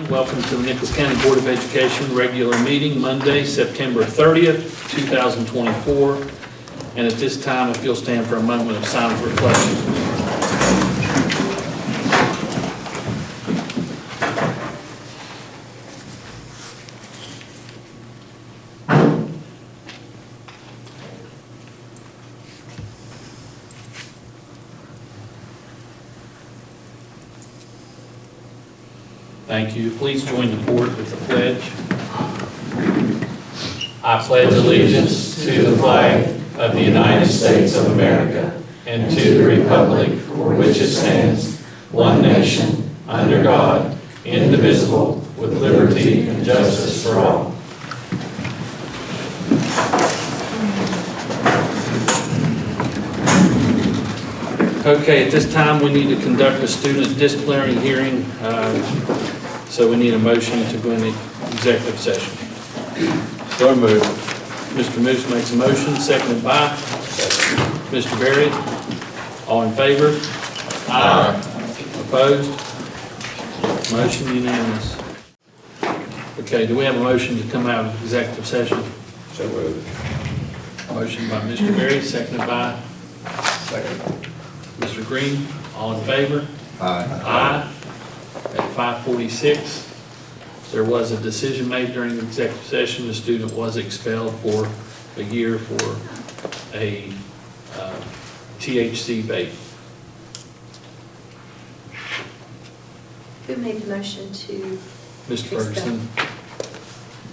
everyone. Welcome to the Nicholas County Board of Education regular meeting, Monday, September 30th, 2024. And at this time, if you'll stand for a moment of silent reflection. Thank you. Please join the board with the pledge. I pledge allegiance to the flag of the United States of America and to the republic for which it stands, one nation, under God, indivisible, with liberty and justice for all. Okay, at this time, we need to conduct a student disciplinary hearing. So we need a motion to go into executive session. So moved. Mr. Moose makes a motion, seconded by Mr. Berry. All in favor? Aye. Opposed? Motion unanimous. Okay, do we have a motion to come out of executive session? So moved. Motion by Mr. Berry, seconded by Mr. Green. All in favor? Aye. Aye. At 5:46, there was a decision made during the executive session. The student was expelled for a year for a THC vape. Who made the motion to? Mr. Ferguson,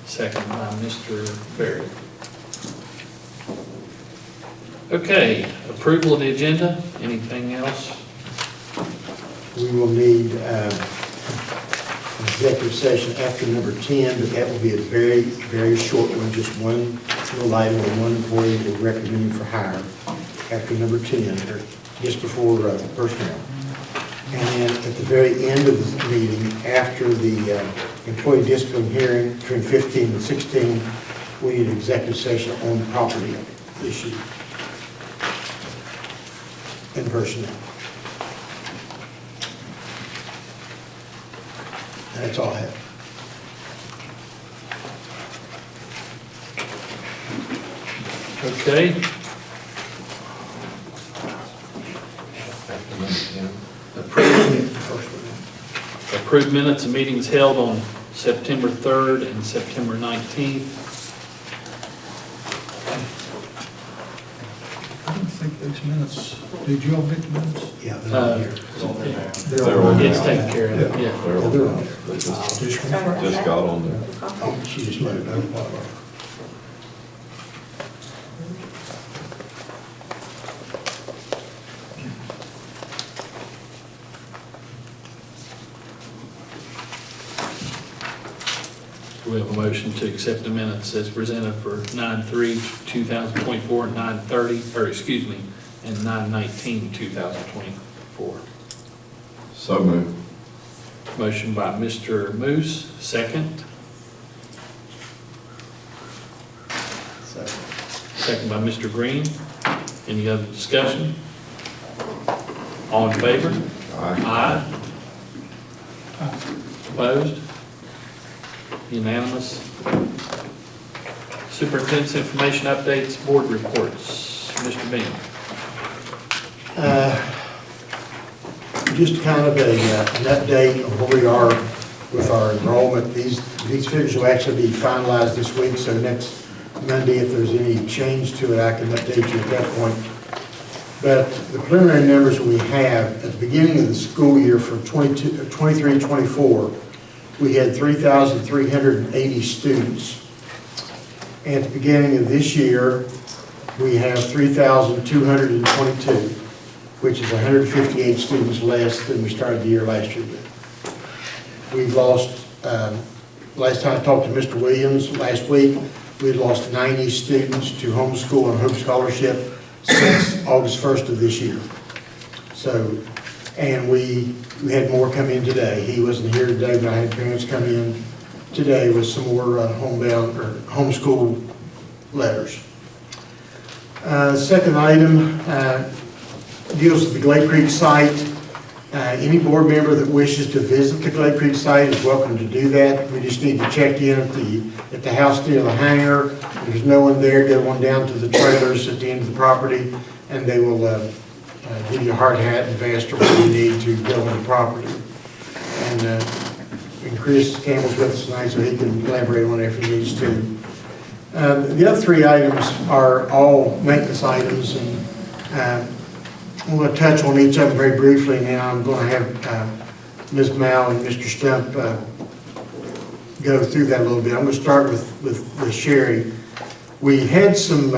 second by Mr. Berry. Okay, approval of the agenda. Anything else? We will need an executive session after number 10, but that will be a very, very short one, just one little item on one employee we're recommending for hire after number 10, or just before personnel. And then at the very end of the meeting, after the employee discipline hearing between 15 and 16, we need an executive session on property issue and personnel. That's all I have. Okay. Approved minutes of meetings held on September 3rd and September 19th. I don't think those minutes, did you all get the minutes? Yeah, they're on here. They're on It's there. taken care of, yeah. Yeah, they're on there. They just Just confirm. got on there. Oh, she just let it know. We have a motion to accept the minutes as presented for 9/3/2024 and 9/30, or excuse me, and 9/19/2024. So moved. Motion by Mr. Moose, second. Second by Mr. Green. Any other discussion? All in favor? Aye. Aye. Opposed? Unanimous. Superintendent's information updates, board reports. Mr. Bean. Just kind of an update on where we are with our enrollment. These figures will actually be finalized this week, so next Monday, if there's any change to it, I can update you at that point. But the preliminary numbers we have, at the beginning of the school year for 23-24, we had 3,380 students. At the beginning of this year, we have 3,222, which is 158 students less than we started the year last year with. We've lost, last time I talked to Mr. Williams last week, we had lost 90 students to homeschool and Hope Scholarship since August 1st of this year. So, and we had more come in today. He wasn't here today, but I had parents come in today with some more homebound or homeschool letters. Second item deals with the Glade Creek site. Any board member that wishes to visit the Clay Creek site is welcome to do that. We just need to check in at the house near the hangar. If there's no one there, go on down to the trailers at the end of the property, and they will give you a hard hat and vest or whatever you need to go on the property. And Chris Campbell's with us tonight, so he can elaborate on it if he needs to. The other three items are all maintenance items, and I'm going to touch on each of them very briefly. Now I'm going to have Ms. Mao and Mr. Stump go through that a little bit. I'm going to start with Sherry. We had some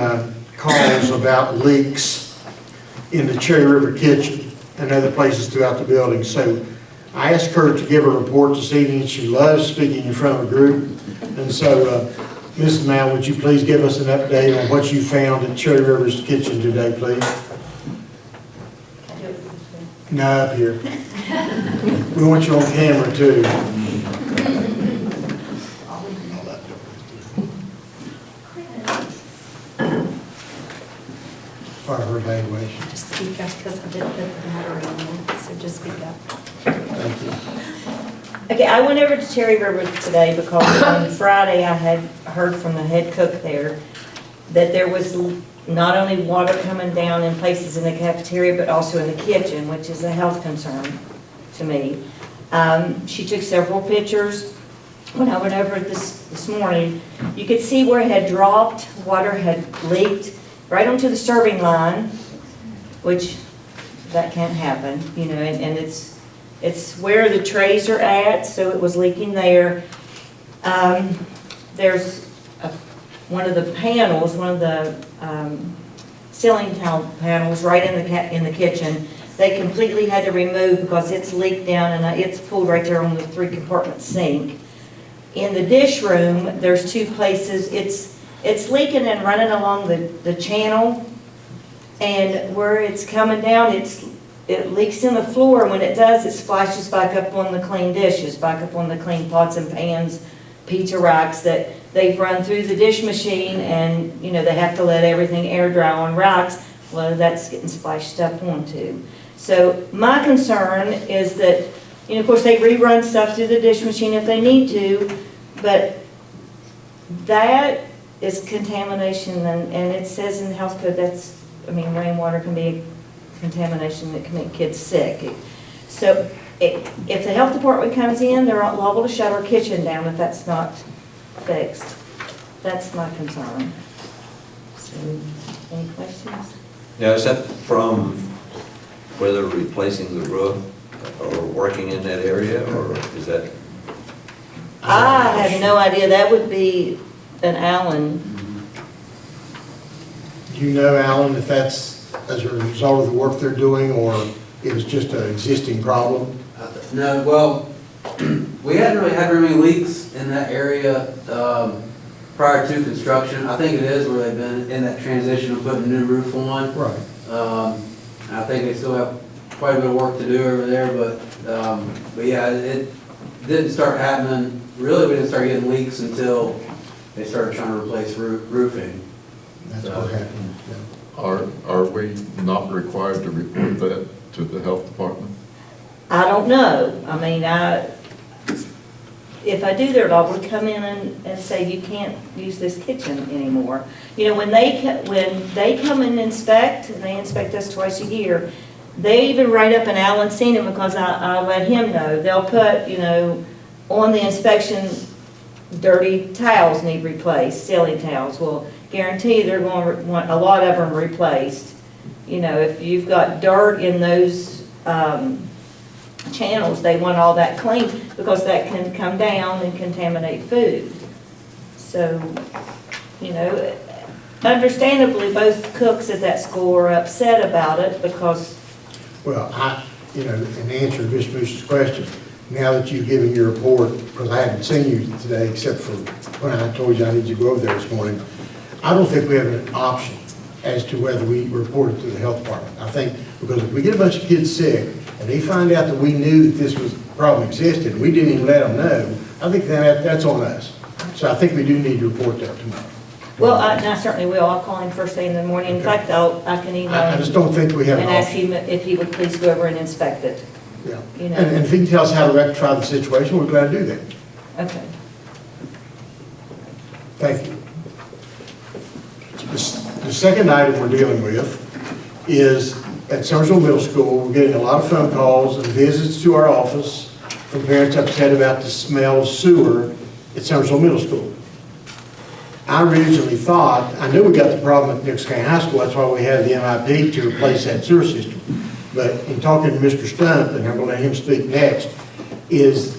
calls about leaks in the Cherry River kitchen and other places throughout the building. So I asked her to give a report this evening. She loves speaking in front of a group. And so, Ms. Mao, would you please give us an update on what you found at Cherry River's kitchen today, please? No, up here. We want you on camera too. Part of her evaluation. Just speak up because I didn't put the battery on, so just speak up. Thank you. Okay, I went over to Cherry River today because on Friday I had heard from the head cook there that there was not only water coming down in places in the cafeteria, but also in the kitchen, which is a health concern to me. She took several pictures. When I went over it this morning, you could see where it had dropped, water had leaked right onto the serving line, which that can't happen, you know, and it's where the trays are at, so it was leaking there. There's one of the panels, one of the ceiling tile panels right in the kitchen. They completely had to remove because it's leaked down and it's pulled right there on the 3-compartment sink. In the dish room, there's 2 places. It's leaking and running along the channel, and where it's coming down, it leaks in the floor. When it does, it splashes back up on the clean dishes, back up on the clean pots and pans, pizza racks that they've run through the dish machine, and you know they have to let everything air dry on racks. Well, that's getting splashed up onto. So my concern is that, you know, of course they rerun stuff through the dish machine if they need to, but that is contamination, and it says in the health code that's, I mean, rainwater can be contamination that can make kids sick. So if the health department comes in, they're liable to shut our kitchen down if that's not fixed. That's my concern. So, any questions? Now, is that from whether replacing the roof or working in that area, or is that? I have no idea. That would be an Allen. Do you know, Alan, if that's as a result of the work they're doing, or it was just an existing problem? No, well, we hadn't really had very many leaks in that area prior to construction. I think it is where they've been in that transition of putting a new roof on. Right. I think they still have quite a bit of work to do over there, but yeah, it didn't start happening. Really, we didn't start getting leaks until they started trying to replace roofing. That's what happened. Yeah. Are we not required to report that to the health department? I don't know. I mean, if I do, they're liable to come in and say, you can't use this kitchen anymore. You know, when they come and inspect, and they inspect us twice a year, they even write up an Allen Senior because I let him know. They'll put, you know, on the inspection, dirty towels need replaced, ceiling towels. Well, guarantee they're going to want a lot of them replaced. You know, if you've got dirt in those channels, they want all that clean because that can come down and contaminate food. So, you know, understandably, both cooks at that school are upset about it because. Well, you know, in answer to Mr. Moose's question, now that you've given your report, because I haven't seen you today except for when I told you I need you to go over there this morning, I don't think we have an option as to whether we report it to the health department. I think because if we get a bunch of kids sick and they find out that we knew that this problem existed and we didn't even let them know, I think that's on us. So I think we do need to report that tomorrow. Well, I certainly will. I'll call him first thing in the morning. In fact, I can email I him just don't think we have an and ask option. him if he would please go over and inspect it. Yeah. You know. And if he can tell us how to rectify the situation, we're glad to do that. Okay. Thank you. The second item we're dealing with is at Summersville Middle School, we're getting a lot of phone calls and visits to our office from parents upset about the smell of sewer at Summersville Middle School. I originally thought, I knew we got the problem at Nicholls County High School, that's why we have the MIP to replace that sewer system. But in talking to Mr. Stump, and I'm gonna let him speak next, it's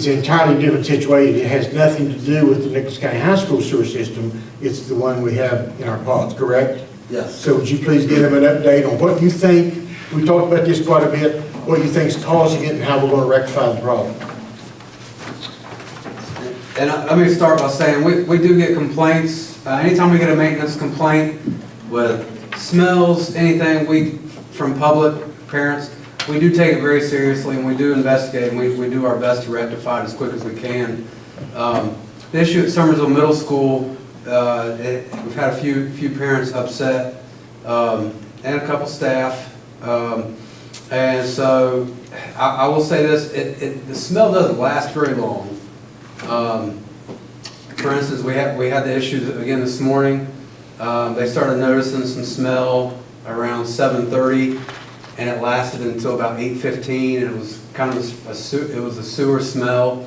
an entirely different situation. It has nothing to do with the Nicholls County High School sewer system. It's the one we have in our pods, correct? Yes. So would you please give him an update on what you think, we talked about this quite a bit, what you think is causing it and how we're gonna rectify the problem? And let me start by saying, we do get complaints, anytime we get a maintenance complaint with smells, anything, from public parents, we do take it very seriously, and we do investigate, and we do our best to rectify it as quick as we can. The issue at Summersville Middle School, we've had a few parents upset, and a couple staff, and so I will say this, the smell doesn't last very long. For instance, we had the issue again this morning. They started noticing some smell around 7:30, and it lasted until about 8:15. It was kind of a sewer smell.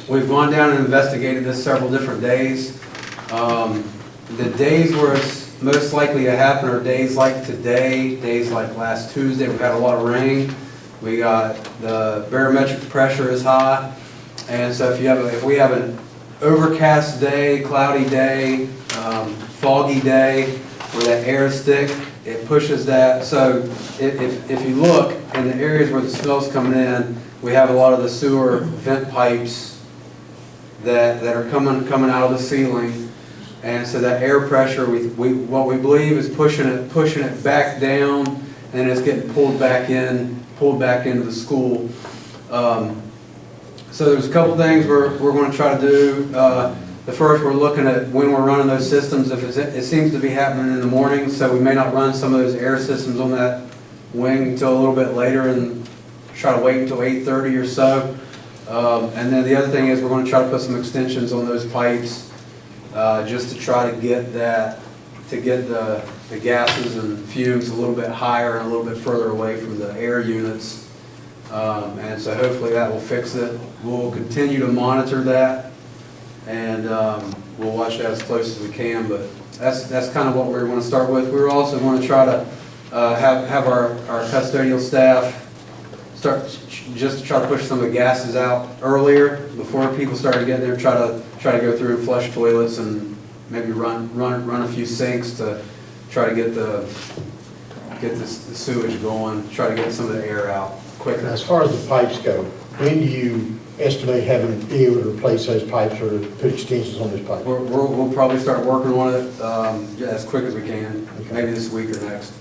We've gone down and investigated this several different days. The days where it's most likely to happen are days like today, days like last Tuesday. We've had a lot of rain. We got the barometric pressure is high. And so if we have an overcast day, cloudy day, foggy day, where that air is thick, it pushes that. So if you look in the areas where the smell's coming in, we have a lot of the sewer vent pipes that are coming out of the ceiling. And so that air pressure, what we believe is pushing it back down, and it's getting pulled back into the school. So there's a couple things we're going to try to do. The first, we're looking at when we're running those systems. If it seems to be happening in the morning, so we may not run some of those air systems on that wing until a little bit later, and try to wait until 8:30 or so. And then the other thing is we're going to try to put some extensions on those pipes, just to try to get the gases and fumes a little bit higher and a little bit further away from the air units. And so hopefully that will fix it. We'll continue to monitor that, and we'll watch that as close as we can, but that's kind of what we're going to start with. We're also going to try to have our custodial staff just to try to push some of the gases out earlier before people start to get there, try to go through and flush toilets and maybe run a few sinks to try to get the sewage going, try to get some of the air out quicker. As far as the pipes go, when do you estimate having to be able to replace those pipes or to put extensions on those pipes? We'll probably start working on it as quick as we can, Okay. maybe this week or next.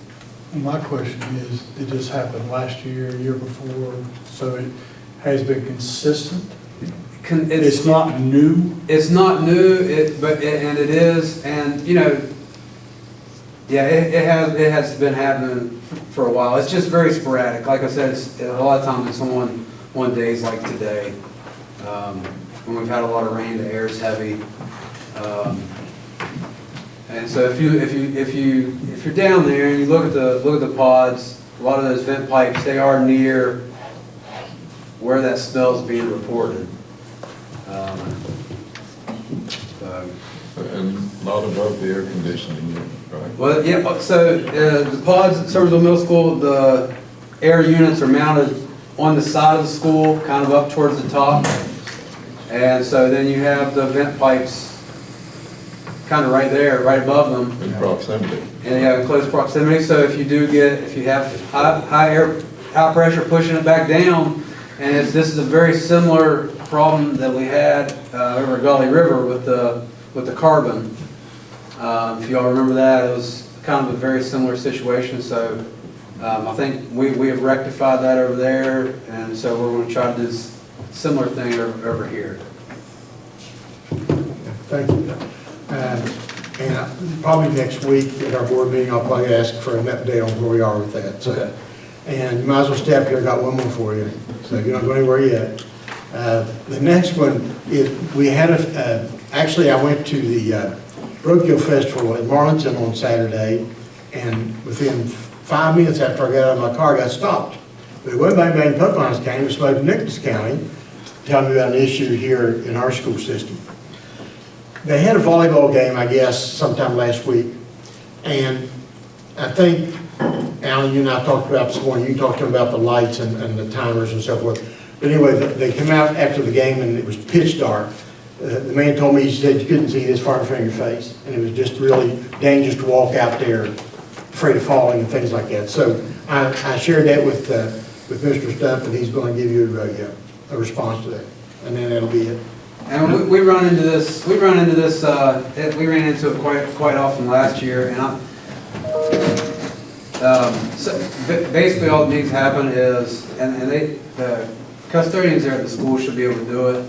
My question is, did this happen last year, year before, so it has been consistent? It's not new? It's not new, and it is, and yeah, it has been happening for a while. It's just very sporadic. Like I said, a lot of times it's on one days like today, when we've had a lot of rain, the air is heavy. And so if you're down there and you look at the pods, a lot of those vent pipes, they are near where that smell is being reported. And not above the air conditioning unit, right? Well, yeah, so the pods at Summersville Middle School, the air units are mounted on the side of the school, kind of up towards the top. And so then you have the vent pipes kind of right there, right above them. In proximity. And you have in close proximity, so if you have high pressure pushing it back down, and this is a very similar problem that we had over Gully River with the carbon. If y'all remember that, it was kind of a very similar situation, so I think we have rectified that over there, and so we're going to try to do this similar thing over here. Thank you. And probably next week at our board meeting, I'll probably ask for an update on where we are with that. So, Okay. And you might as well stay up here, I got one more for you, so you don't go anywhere yet. The next one is, we had actually I went to the Roadkill Festival in Marlinton on Saturday, and within 5 minutes after I got out of my car, I got stopped. But it wasn't anybody in Pocahontas County, it was somebody from Nicholas County, telling me about an issue here in our school system. They had a volleyball game, I guess, sometime last week, and I think, Alan, you and I talked about this morning, you talked to them about the lights and the timers and so forth. But anyway, they come out after the game and it was pitch dark. The man told me, he said you couldn't see this far in front of your face, and it was just really dangerous to walk out there, afraid of falling and things like that. So I shared that with Mr. Stump, and he's going to give you a response to that, and then that'll be it. And we run into this, we ran into it quite often last year, and so basically all that needs to happen is, and the custodians there at the school should be able to do it.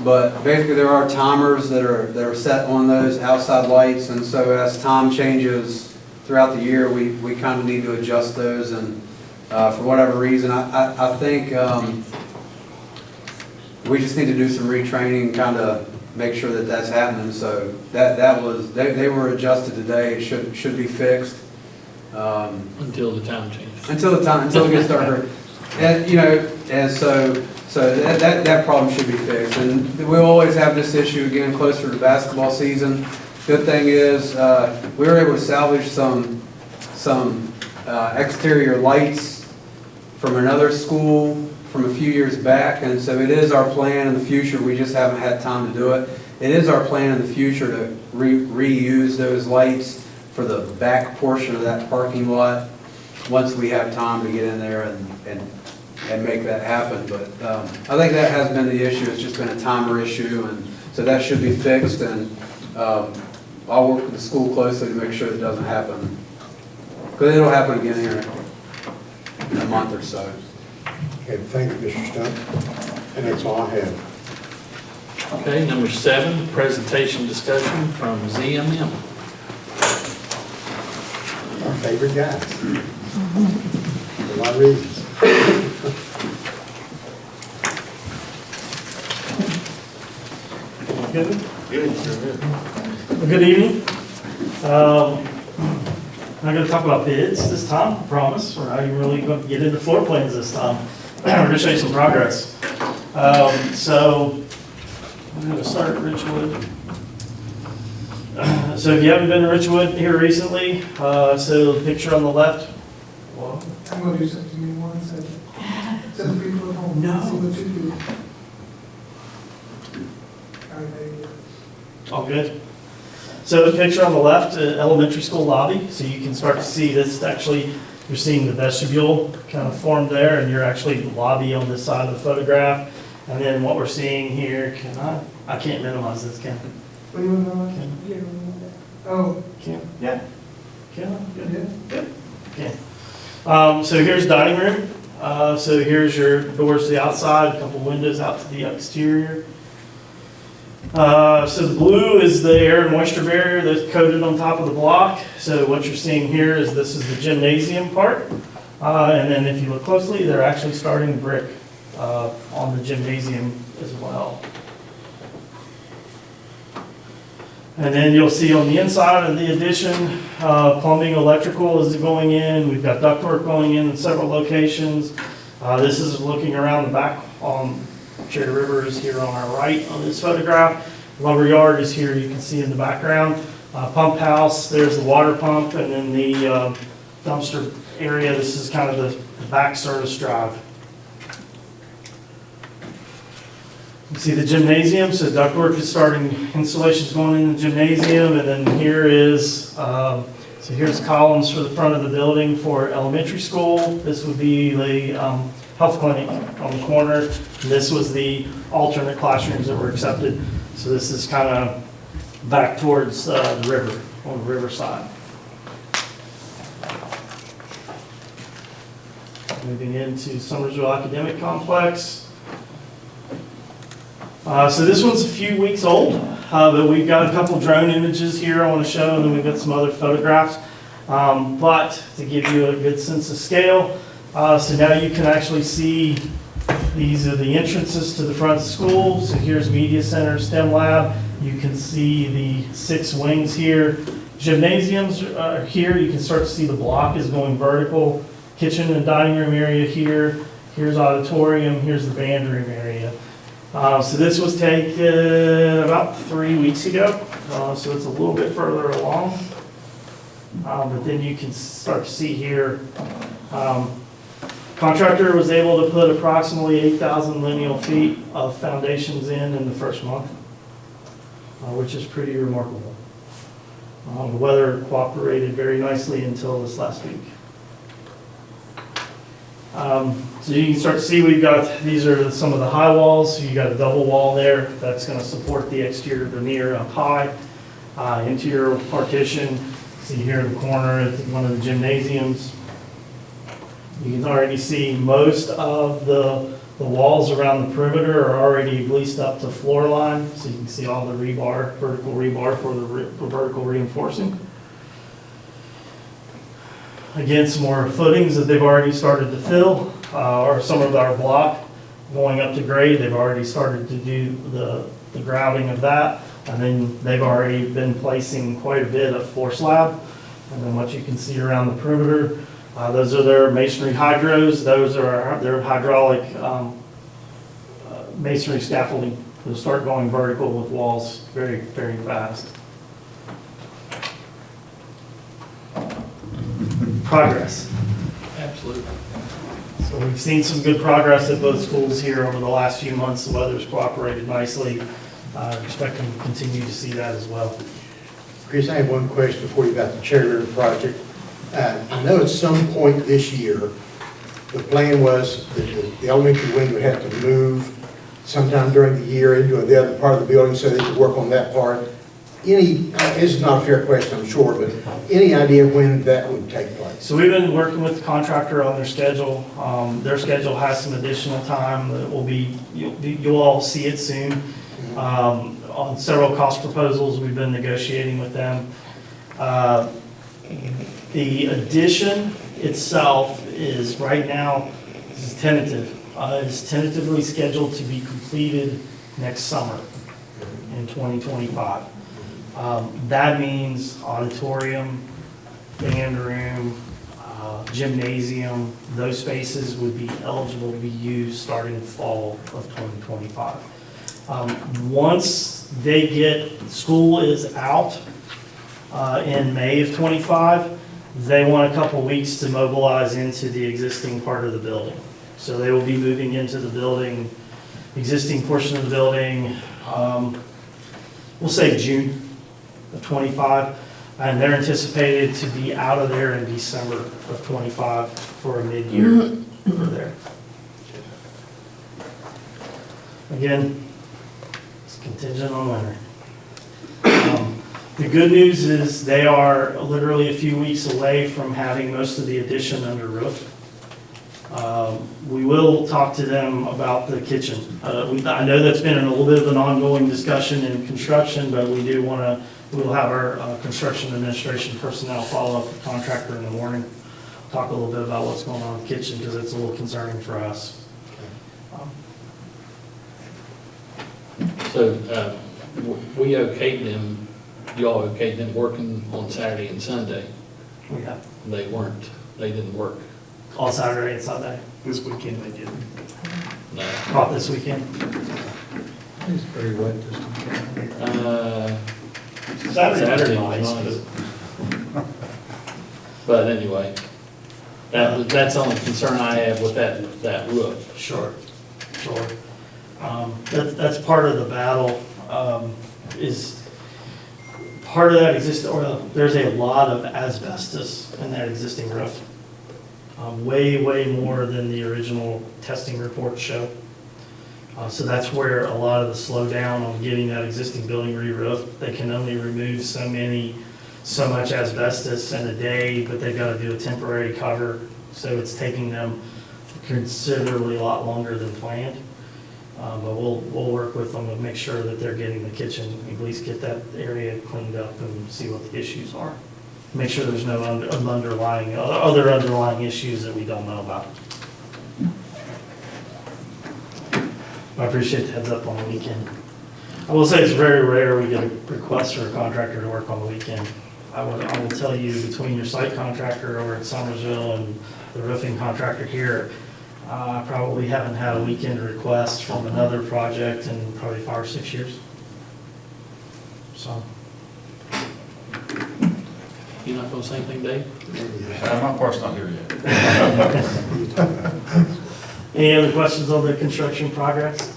But basically there are timers that are set on those outside lights, and so as time changes throughout the year, we kind of need to adjust those, and for whatever reason, I think we just need to do some retraining, kind of make sure that that's happening. So they were adjusted today. It should be fixed. Until the time changes. Until it gets darker. And, and so that problem should be fixed. And we'll always have this issue again closer to basketball season. Good thing is, we were able to salvage some exterior lights from another school from a few years back, and so it is our plan in the future. We just haven't had time to do it. It is our plan in the future to reuse those lights for the back portion of that parking lot once we have time to get in there and make that happen. But I think that has been the issue. It's just been a timer issue, and so that should be fixed. And I'll work with the school closely to make sure it doesn't happen, because it'll happen again here in a month or so. Okay, thank you, Mr. Stump. And that's all I have. Okay, number 7, presentation discussion from ZMM. Our favorite guys. For a lot of reasons. Well, good evening. I'm not going to talk about bids this time, I promise. We're not even really going to get into floor plans this time. We're going to show you some progress. So I'm going to start at Richwood. So if you haven't been to Richwood here recently, so the picture on the left. Well, I'm going to do something in 1 second. Send the people at home. No. See what you do. All right, there you go. all good. So the picture on the left, elementary school lobby. So you can start to see this actually, you're seeing the vestibule kind of formed there, and you're actually the lobby on this side of the photograph. And then what we're seeing here, I can't minimize this, can What do you want to know? Oh, Can? Yeah. Can? Good. yeah. Can. So here's dining room. So here's your doors to the outside, a couple windows out to the exterior. So the blue is the air and moisture barrier that's coated on top of the block. So what you're seeing here is this is the gymnasium part. And then if you look closely, they're actually starting brick on the gymnasium as well. And then you'll see on the inside of the addition, plumbing, electrical is going in. We've got ductwork going in several locations. This is looking around the back on Cherry River is here on our right on this photograph. Lumber yard is here, you can see in the background. Pump house, there's the water pump, and then the dumpster area. This is kind of the back service drive. You see the gymnasium, so ductwork is starting, installation's going in the gymnasium, and then here is, so here's columns for the front of the building for elementary school. This would be the health clinic on the corner. And this was the alternate classrooms that were accepted. So this is kind of back towards the river, on the riverside. Moving into Summersville Academic Complex. So this one's a few weeks old, but we've got a couple drone images here I want to show, and then we've got some other photographs. But to give you a good sense of scale, so now you can actually see, these are the entrances to the front of the school. So here's Media Center, STEM Lab. You can see the 6 wings here. Gymnasiums are here. You can start to see the block is going vertical. Kitchen and dining room area here. Here's auditorium. Here's the band room area. So this was taken about 3 weeks ago. So it's a little bit further along. But then you can start to see here, contractor was able to put approximately 8,000 lineal feet of foundations in the first month, which is pretty remarkable. The weather cooperated very nicely until this last week. So you can start to see we've got, these are some of the high walls. So you got a double wall there that's going to support the exterior veneer up high. Interior partition, see here in the corner at one of the gymnasiums. You can already see most of the walls around the perimeter are already bleached up to floor line. So you can see all the rebar, vertical rebar for the vertical reinforcing. Again, some more footings that they've already started to fill, or some of our block going up to grade. They've already started to do the grouting of that. And then they've already been placing quite a bit of floor slab. And then what you can see around the perimeter, those are their masonry hydros. Those are their hydraulic masonry scaffolding. They'll start going vertical with walls very, very fast. Progress. Absolutely. So we've seen some good progress at both schools here over the last few months. The weather's cooperated nicely. Expect to continue to see that as well. Chris, I have one question for you about the Cherry River project. I know at some point this year, the plan was that the elementary wing would have to move sometime during the year into the other part of the building so they could work on that part. This is not a fair question, I'm sure, but any idea when that would take place? So we've been working with the contractor on their schedule. Their schedule has some additional time that will be, you'll all see it soon. On several cost proposals, we've been negotiating with them. The addition itself is right now, this is tentative, is tentatively scheduled to be completed next summer in 2025. That means auditorium, band room, gymnasium, those spaces would be eligible to be used starting in fall of 2025. Once they get, school is out in May of '25, they want a couple weeks to mobilize into the existing part of the building. So they will be moving into the building, existing portion of the building, we'll say June of '25, and they're anticipated to be out of there in December of '25 for a mid-year for there. Again, it's contingent on winter. The good news is they are literally a few weeks away from having most of the addition under roof. We will talk to them about the kitchen. I know that's been a little bit of an ongoing discussion in construction, but we do want to, we'll have our construction administration personnel follow up with the contractor in the morning, talk a little bit about what's going on in the kitchen because it's a little concerning for us. So we okayed them, y'all okayed them working on Saturday and Sunday. We have They weren't, they didn't work. all Saturday and Sunday. This weekend they did. No. Not this weekend. It's pretty wet this weekend. Saturday was was nice. But anyway, that's the only concern I have with that roof. Sure. That's part of the battle, is part of that there's a lot of asbestos in that existing roof. Way more than the original testing reports show. So that's where a lot of the slowdown on getting that existing building re-roofed. They can only remove so much asbestos in a day, but they've got to do a temporary cover. So it's taking them considerably a lot longer than planned. But we'll work with them to make sure that they're getting the kitchen, at least get that area cleaned up and see what the issues are. make sure there's no other underlying issues that we don't know about. I appreciate the heads up on the weekend. I will say it's very rare we get a request for a contractor to work on the weekend. I will tell you, between your site contractor over at Somersville and the roofing contractor here, I probably haven't had a weekend request from another project in probably 5 or 6 years. So, You not gonna say anything, Dave? My part's not here yet. any other questions on the construction progress?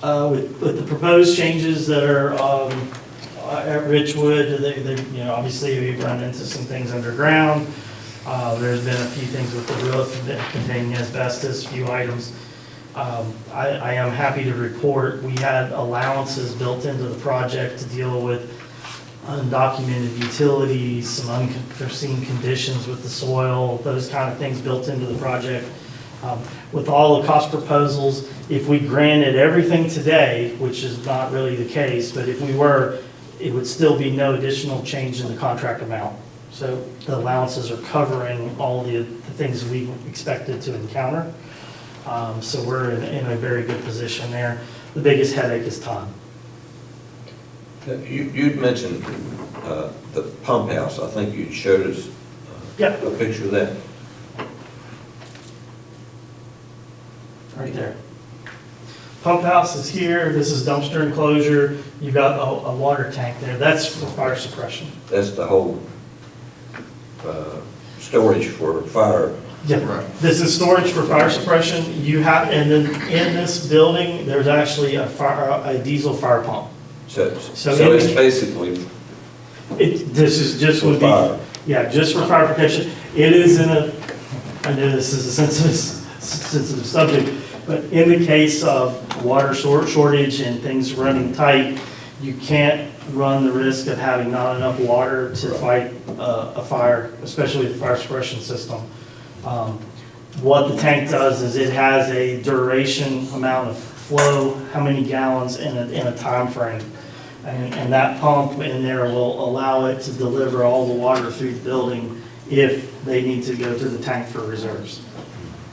With the proposed changes that are at Richwood, they, obviously we've run into some things underground. There's been a few things with the roof containing asbestos, a few items. I am happy to report we had allowances built into the project to deal with undocumented utilities, some unforeseen conditions with the soil, those kind of things built into the project. With all the cost proposals, if we granted everything today, which is not really the case, but if we were, it would still be no additional change in the contract amount. So the allowances are covering all the things we expected to encounter. So we're in a very good position there. The biggest headache is time. You'd mentioned the pump house. I think you showed us Yep. a picture of that. Right there. Pump house is here, this is dumpster enclosure, you've got a water tank there, that's for fire suppression. That's the whole storage for fire. Yeah, this is storage for fire suppression, you have, and then in this building, there's actually a diesel fire pump. So So it's basically This is just for would be, fire. yeah, just for fire protection. It is I know this is a sensitive subject, but in the case of water shortage and things running tight, you can't run the risk of having not enough water to fight a fire, especially the fire suppression system. What the tank does is it has a duration amount of flow, how many gallons in a time frame. And that pump in there will allow it to deliver all the water through the building if they need to go to the tank for reserves.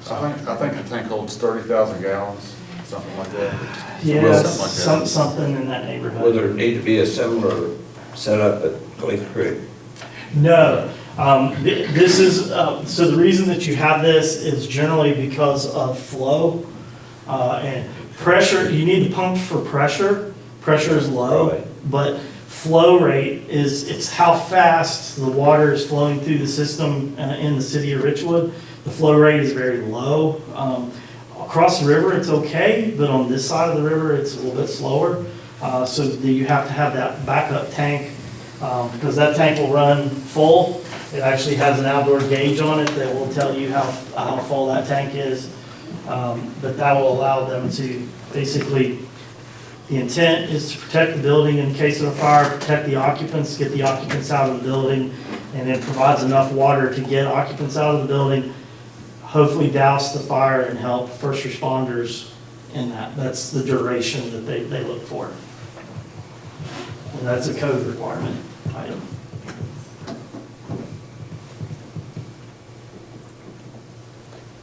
I think the tank holds 30,000 gallons, something like that. Yes, Something like that. something in that neighborhood. Will there need to be a similar setup at Clay Creek? No, this is, so the reason that you have this is generally because of flow and pressure. You need the pump for pressure. Pressure is low, Right. but flow rate it's how fast the water is flowing through the system in the city of Richwood. The flow rate is very low. Across the river, it's okay, but on this side of the river, it's a little bit slower. So you have to have that backup tank because that tank will run full. It actually has an outdoor gauge on it that will tell you how full that tank is. But that will allow them to basically, the intent is to protect the building in case of a fire, protect the occupants, get the occupants out of the building, and it provides enough water to get occupants out of the building, hopefully douse the fire and help first responders in that. That's the duration that they look for. And that's a code requirement item.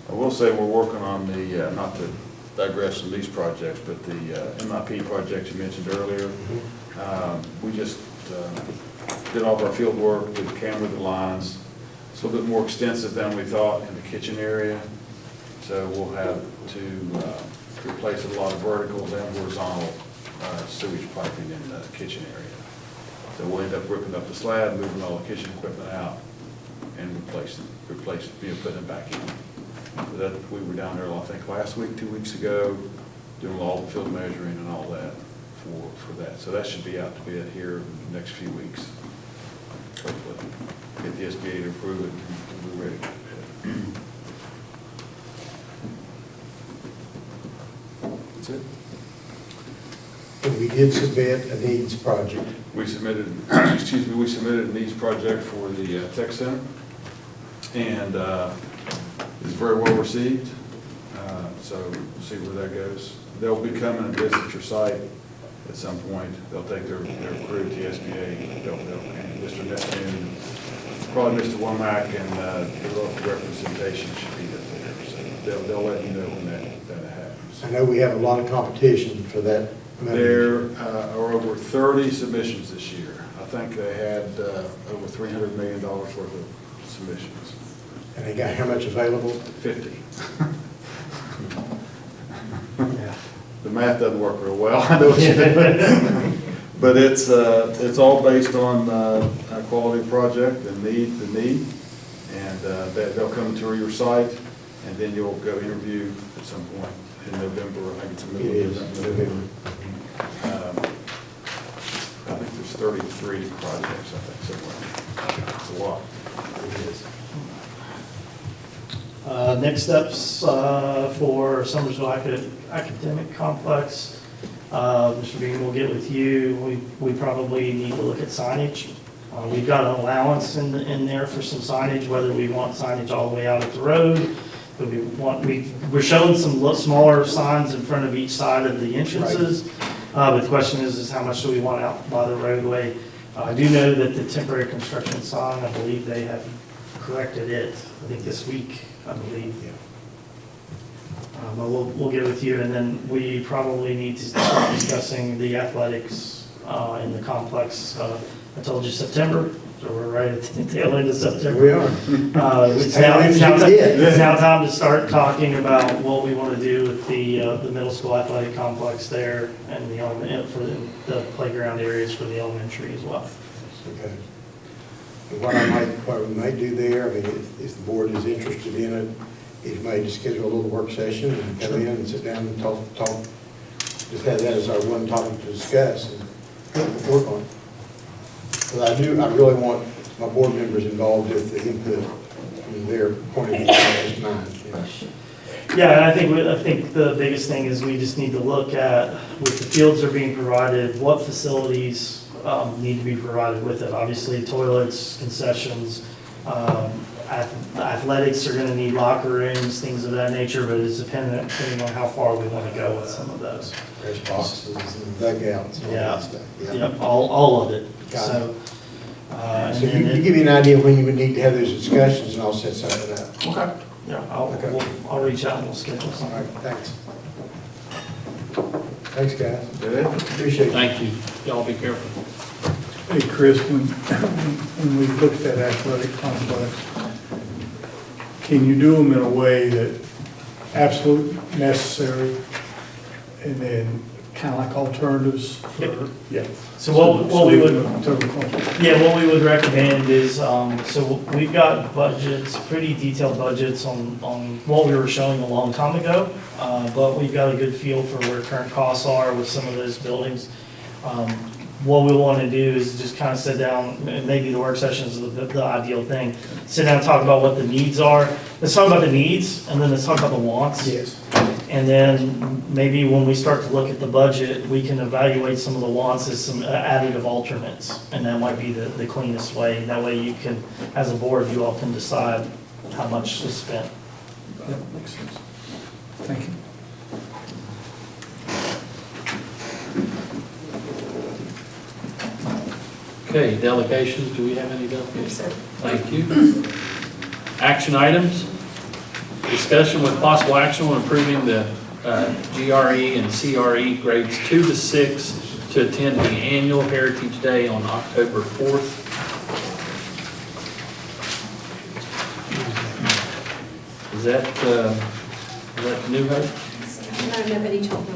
I will say we're working on the, not to digress from these projects, but the MIP project you mentioned earlier. We just did all of our field work, did camera the lines. It's a little bit more extensive than we thought in the kitchen area. So we'll have to replace a lot of verticals and horizontal sewage piping in the kitchen area. So we'll end up ripping up the slab, moving all the kitchen equipment out, and putting it back in. So that, we were down there, I think, last week, 2 weeks ago, doing all the field measuring and all that for that. So that should be out to bid here in the next few weeks. Hopefully, get the SBA to approve it and we're ready. That's it. And we did submit a needs project. We submitted, we submitted a needs project for the tech center, and it's very well received. So we'll see where that goes. They'll be coming and visit your site at some point. They'll take their crew to SBA, and Mr. Neptune, probably Mr. Womack, and the local representation should be there. So they'll let you know when that happens. I know we have a lot of competition for that. There are over 30 submissions this year. I think they had over $300 million worth of submissions. And they got how much available? 50. Yeah. The math doesn't work real well, I know what you're doing. But it's all based on a quality project, the need, and they'll come tour your site, and then you'll go interview at some point in November. I think it's the middle of November. I think there's 33 projects, I think, somewhere. It's a lot. It is. Next steps for Summersville Academic Complex. Mr. Bean will get with you. We probably need to look at signage. We've got an allowance in there for some signage, whether we want signage all the way out at the road. But we're showing some smaller signs in front of each side of the entrances. But the question is how much do we want out by the roadway? I do know that the temporary construction sign, I believe they have corrected it, I think this week, I believe. But we'll get with you, and then we probably need to start discussing the athletics in the complex. I told you September, so we're right at the tail end of September. We are. It's now time to start talking about what we want to do with the middle school athletic complex there and the for the playground areas for the elementary as well. Okay. And what we might do there, I mean, if the board is interested in it, is maybe schedule a little work session and come in and sit down and talk, just have that as our one topic to discuss and work on. But I really want my board members involved with the input and their point of view, as mine. You know. Yeah, and I think the biggest thing is we just need to look at, with the fields that are being provided, what facilities need to be provided with it. Obviously, toilets, concessions, athletics are going to need locker rooms, things of that nature, but it's depending on how far we want to go with some of those. There's boxes and dugouts and all that stuff. Yeah. Yep, all of it. Got So, So you give me an idea when you would need to have those discussions, and I'll set something up. okay. Yeah, I'll reach out and we'll schedule All something. right, thanks. Thanks, guys. Good. Appreciate it. Thank you. Y'all be careful. Hey, Chris, when we look at that athletic complex, can you do them in a way that absolutely necessary and then kind of like alternatives for? Yeah. So what we would, Total cost. yeah, what we would recommend is, so we've got budgets, pretty detailed budgets on what we were showing a long time ago, but we've got a good feel for where current costs are with some of those buildings. What we want to do is just kind of sit down, and maybe the work session is the ideal thing. Sit down and talk about what the needs are. Let's talk about the needs, and then let's talk about the wants. Yes. And then maybe when we start to look at the budget, we can evaluate some of the wants as some additive alternates. And that might be the cleanest way. That way you can, as a board, you all can decide how much is spent. That makes sense. Thank you. Okay, delegations, do we have any delegations? Sir. Thank you. Action items. Discussion with possible action on approving the GRE and CRE grades 2 to 6 to attend the annual Heritage Day on October 4th. Is that New Hope? No, nobody told me.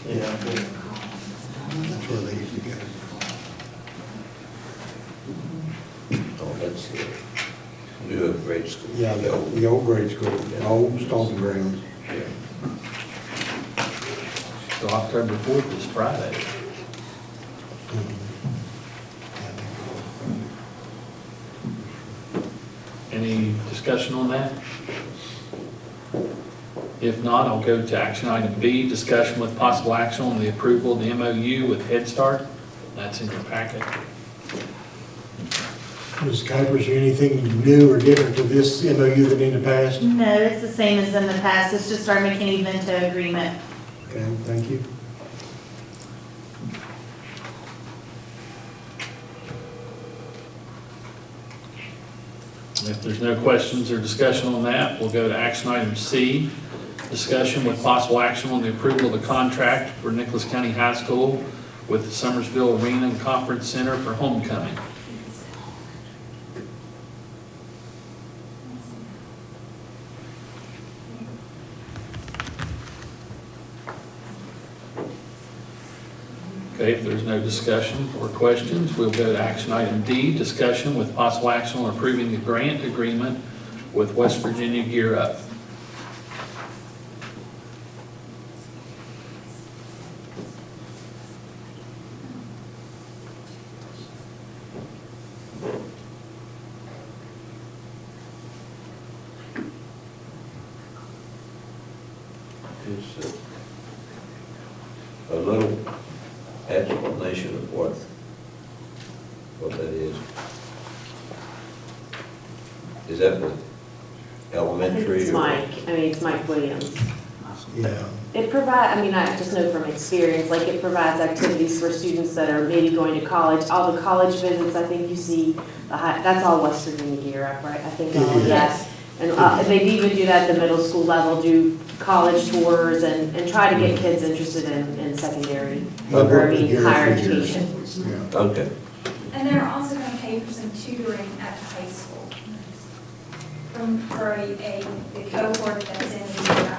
Yeah. That's where they usually go. Oh, that's the new grade school. Yeah, the old grade school, the old stomping grounds. So October 4th is Friday. Any discussion on that? If not, I'll go to action item B, discussion with possible action on the approval of the MOU with Head Start. That's in your packet. Ms. Kuiper, is there anything new or different to this MOU than in the past? No, it's the same as in the past, it's just our McKinney-Vento agreement. Okay, thank you. And if there's no questions or discussion on that, we'll go to action item C, discussion with possible action on the approval of the contract for Nicholas County High School with the Summersville Arena and Conference Center for homecoming. Okay, if there's no discussion or questions, we'll go to action item D, discussion with possible action on approving the grant agreement with West Virginia Gear Up. It's a little explanation of what that is. Is that the I think elementary? it's or- Mike, it's Mike Williams. Yeah. It provide, I just know from experience, like it provides activities for students that are maybe going to college. All the college visits, I think you see, that's all West Virginia Gear Up, right? I think all of that. And they even do that at the middle school level, do college tours and try to get kids interested in secondary, higher education. Yeah. Okay, And they're also going to pay for some tutoring at the high school for the cohort that's in the year.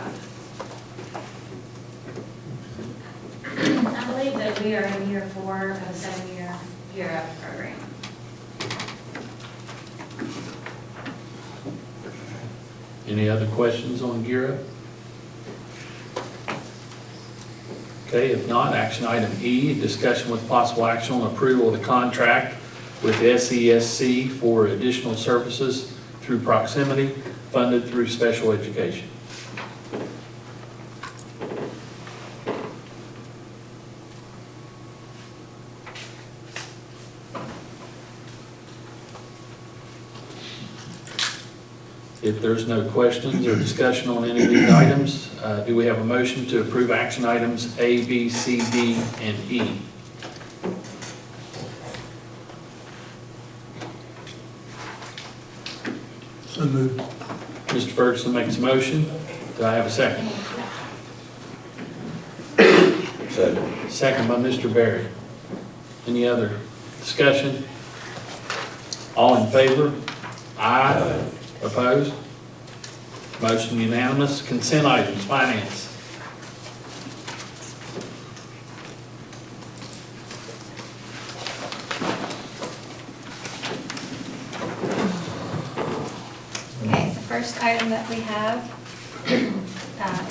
I believe that we are in year 4 of a 7-year Gear Up program. Any other questions on Gear Up? Okay, if not, action item E, discussion with possible action on approval of the contract with SESC for additional services through proximity, funded through special education. If there's no questions or discussion on any of these items, do we have a motion to approve action items A, B, C, D, and E? So moved. Mr. Ferguson makes a motion. Do I have a second? second. Second by Mr. Berry. Any other discussion? All in favor? Aye. Opposed? Motion unanimous. Consent items, finance. Okay, the first item that we have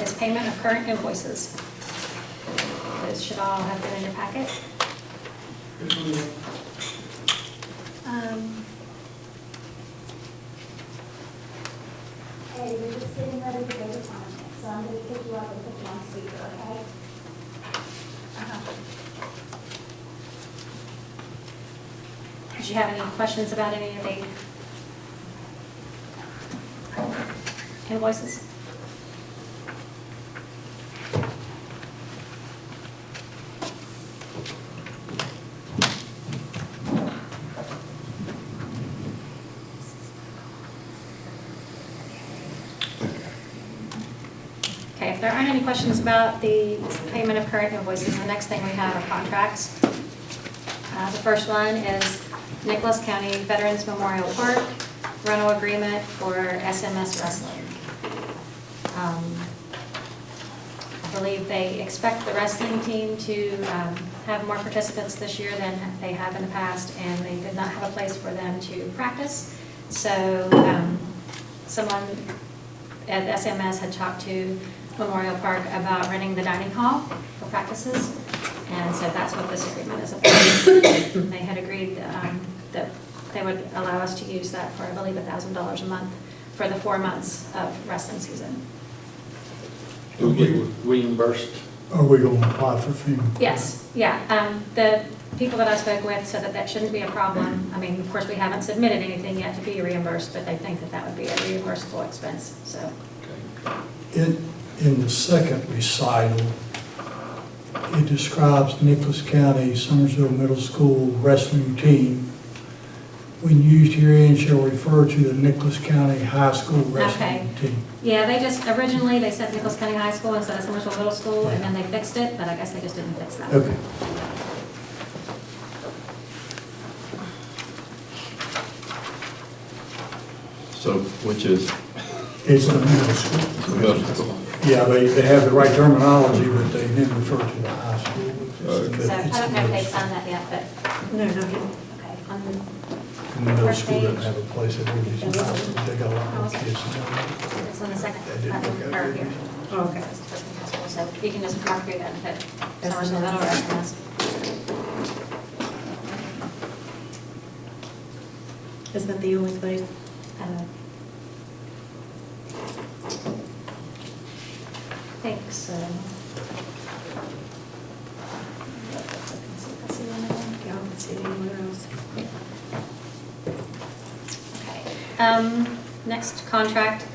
is payment of current invoices. Those should all have been in your packet. Hey, we're just getting ready to go to town, so I'm going to pick you up and put you on speaker, okay? Did you have any questions about any of the invoices? Okay, if there aren't any questions about the payment of current invoices, the next thing we have are contracts. The first one is Nicholas County Veterans Memorial Park rental agreement for SMS Wrestling. I believe they expect the wrestling team to have more participants this year than they have in the past, and they did not have a place for them to practice. So someone at SMS had talked to Memorial Park about renting the dining hall for practices, and so that's what this agreement is about. They had agreed that they would allow us to use that for, I believe, $1,000 a month for the 4 months of wrestling season. Do we get reimbursed? Are we going to apply for FEMA? Yes, yeah. The people that I spoke with said that that shouldn't be a problem. I mean, of course, we haven't submitted anything yet to be reimbursed, but they think that that would be a reimbursable expense, so. In the second recital, it describes Nicholas County Summersville Middle School wrestling team when used herein shall refer to the Nicholas County High School wrestling team. Yeah, originally they said Nicholas County High School instead of Somersville Middle School, and then they fixed it, but I guess they just didn't fix that. Okay. So, which is It's the middle school. middle school. Yeah, they have the right terminology, but they didn't refer to the high school. Okay. So I don't know if they've signed that yet, but, No, no, okay. And the middle First school doesn't page. have a place at Ruby's. They got a lot more kids. It's on the second, That didn't work out or very here. good. Oh, okay. So you can just mark through that and put That's Somersville nice. Middle or SMS. Is that the only place? I think so. Yeah, I don't see it anywhere else. Okay. Next contract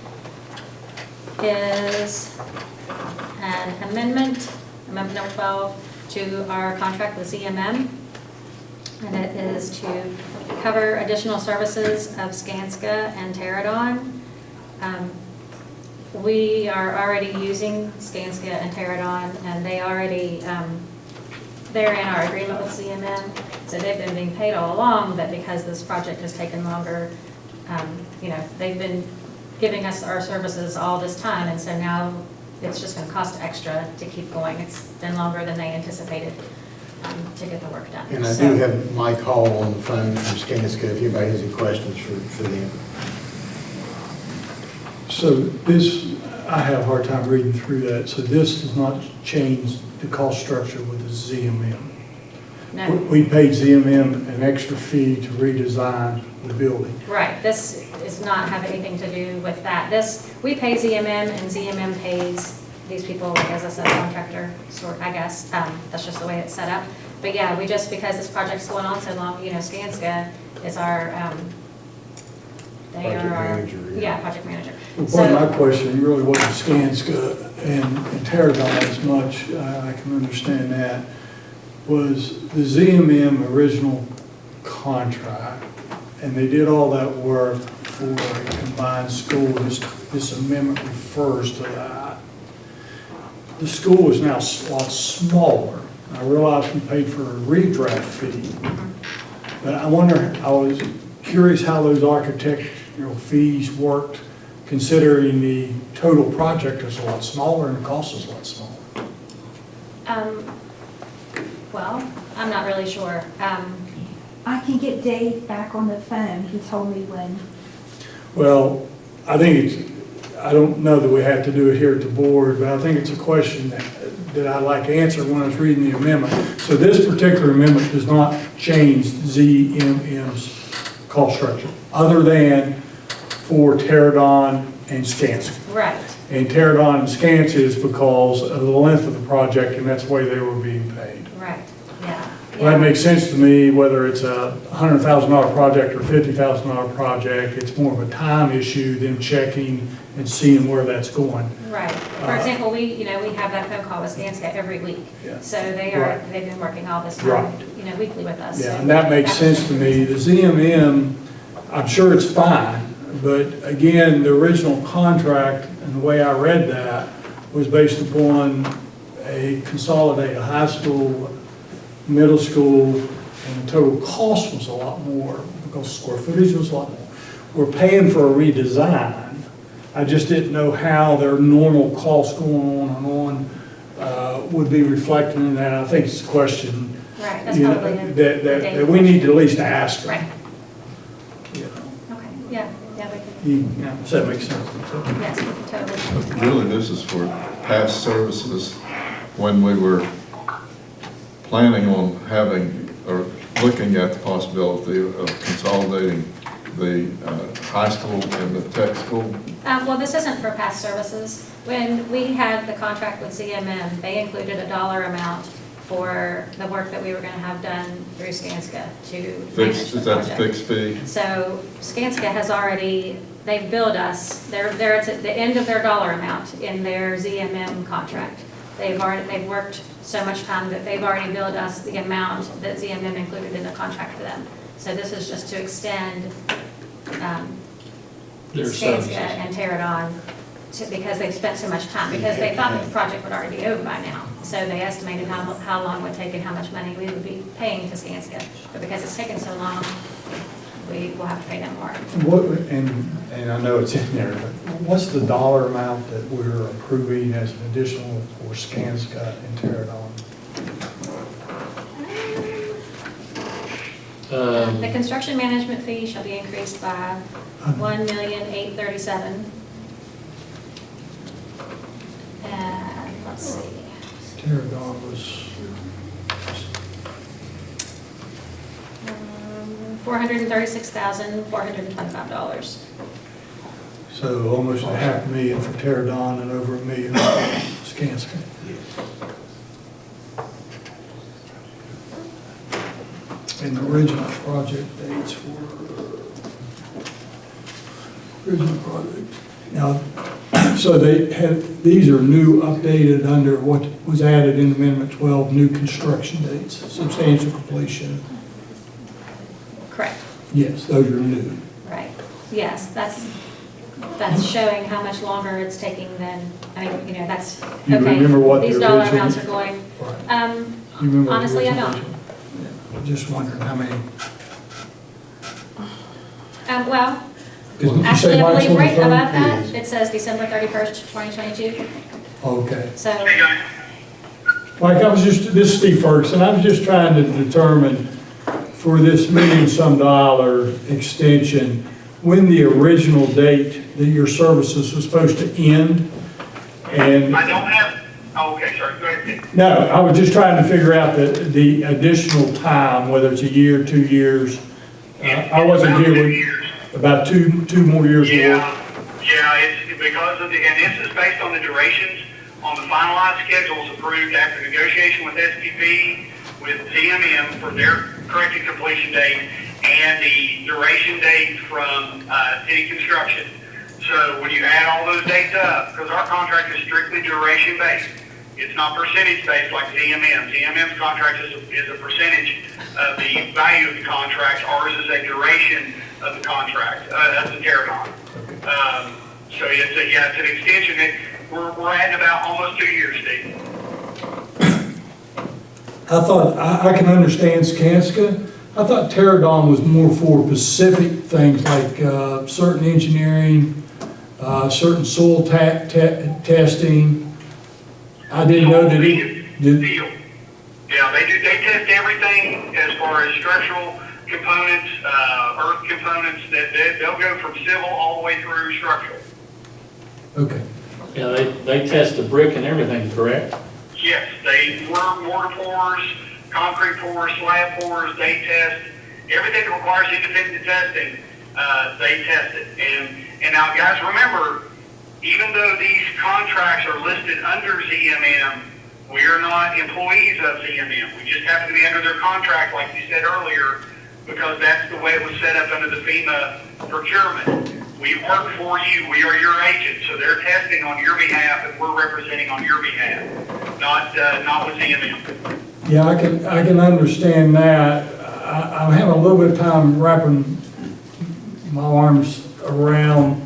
is an amendment number 12, to our contract with ZMM. And it is to cover additional services of Skanska and Teradon. We are already using Skanska and Teradon, and they already, they're in our agreement with ZMM. So they've been being paid all along, but because this project has taken longer, they've been giving us our services all this time, and so now it's just going to cost extra to keep going. It's been longer than they anticipated to get the work done. And I So- do have Mike Hall on the phone from Skanska, if anybody has any questions for them. So this, I have a hard time reading through that, so this does not change the cost structure with the ZMM. No. We paid ZMM an extra fee to redesign the building. Right, this does not have anything to do with that. We pay ZMM and ZMM pays these people as a subcontractor, I guess. That's just the way it's set up. But yeah, because this project's going on so long, Skanska is our, they Project are our. manager, yeah. Yeah, project manager. Well, part of So- my question really wasn't Skanska and Teradon as much, I can understand that, was the ZMM original contract, and they did all that work for a combined school. This amendment refers to that. The school is now a lot smaller. I realize we paid for a redraft fee, but I was curious how those architectural fees worked, considering the total project is a lot smaller and the cost is a lot smaller. Well, I'm not really sure. I can get Dave back on the phone. He told me when. Well, I don't know that we have to do it here at the board, but I think it's a question that I'd like to answer when I was reading the amendment. So this particular amendment does not change ZMM's cost structure, other than for Teradon and Skanska. Right. And Teradon and Skanska is because of the length of the project, and that's the way they were being paid. Right, yeah. Well, that makes sense to me, whether it's a $100,000 project or $50,000 project. It's more of a time issue than checking and seeing where that's going. Right. For example, we have that phone call with Skanska every week. Yeah. So they've been working all this time, Right. Weekly with us. Yeah, So and that makes that's- sense to me. The ZMM, I'm sure it's fine, but again, the original contract and the way I read that was based upon a consolidated high school, middle school, and the total cost was a lot more because square footage was a lot more. We're paying for a redesign. I just didn't know how their normal costs going on and on would be reflected in that. I think it's a question Right, that's you know, probably. that we need to at least ask. Right, You know. okay, yeah, we can, Does that make sense? yes, totally. Really, this is for past services when we were planning on having, or looking at the possibility of consolidating the high school and the tech school. Well, this isn't for past services. When we had the contract with ZMM, they included a dollar amount for the work that we were going to have done through Skanska to manage Fixed, the is that the project. fixed fee? So Skanska has already, they've billed us, they're at the end of their dollar amount in their ZMM contract. They've worked so much time that they've already billed us the amount that ZMM included in the contract for them. So this is just to extend Their Skanska services. and Terradon because they've spent so much time, because they thought that the project would already be over by now. So they estimated how long it would take and how much money we would be paying to Skanska. But because it's taken so long, we will have to pay them more. What, and I know it's in there, but what's the dollar amount that we're approving as an additional for Skanska and Terradon? The construction management fee shall be increased by $1,837,000. And let's see. Terradon was, $436,425. so almost $500,000 for Terradon and over $1 million for Skanska. And the original project dates original project. Now, so they had, these are new, updated under what was added in Amendment 12, new construction dates, substantial completion. Correct, Yes, those are new. right. Yes, that's showing how much longer it's taking than, that's, You okay. remember what the These dollar original- amounts are going. Right. You remember what the Honestly, I original- don't. Yeah, just wondering how many. Well, 'Cause you actually, say I Mike's believe on the right phone? above that, Yes. it says December 31st, 2022. Okay. So, Mike, this is Steve Ferguson, I was just trying to determine for this $1,000,000 extension, when the original date that your services was supposed to end, and, I don't have, okay, sorry, go ahead. no, I was just trying to figure out the additional time, whether it's a year, 2 years. I wasn't About here 2 when, years. about two more years of work. Yeah, it's because of and this is based on the durations on the finalized schedules approved after negotiation with SPP, with ZMM for their corrected completion date, and the duration date from city construction. So when you add all those dates up, because our contract is strictly duration based, it's not percentage based like ZMM. ZMM's contract is a percentage of the value of the contract. Ours is a duration of the contract. That's a Terradon. So it's an extension. We're adding about almost 2 years, Steve. I thought, I can understand Skanska. I thought Terradon was more for specific things like certain engineering, certain soil testing. I didn't know that it did. Yeah, they test everything as far as structural components, earth components, they'll go from civil all the way through structural. Okay. Yeah, they test the brick and everything, correct? Yes, they mortar pours, concrete pours, slab pours, they test everything that requires independent testing. They test it, and now guys, remember, even though these contracts are listed under ZMM, we are not employees of ZMM. We just happen to be under their contract, like you said earlier, because that's the way it was set up under the FEMA procurement. We work for you. We are your agent, so they're testing on your behalf, and we're representing on your behalf, not with ZMM. Yeah, I can understand that. I'm having a little bit of time wrapping my arms around.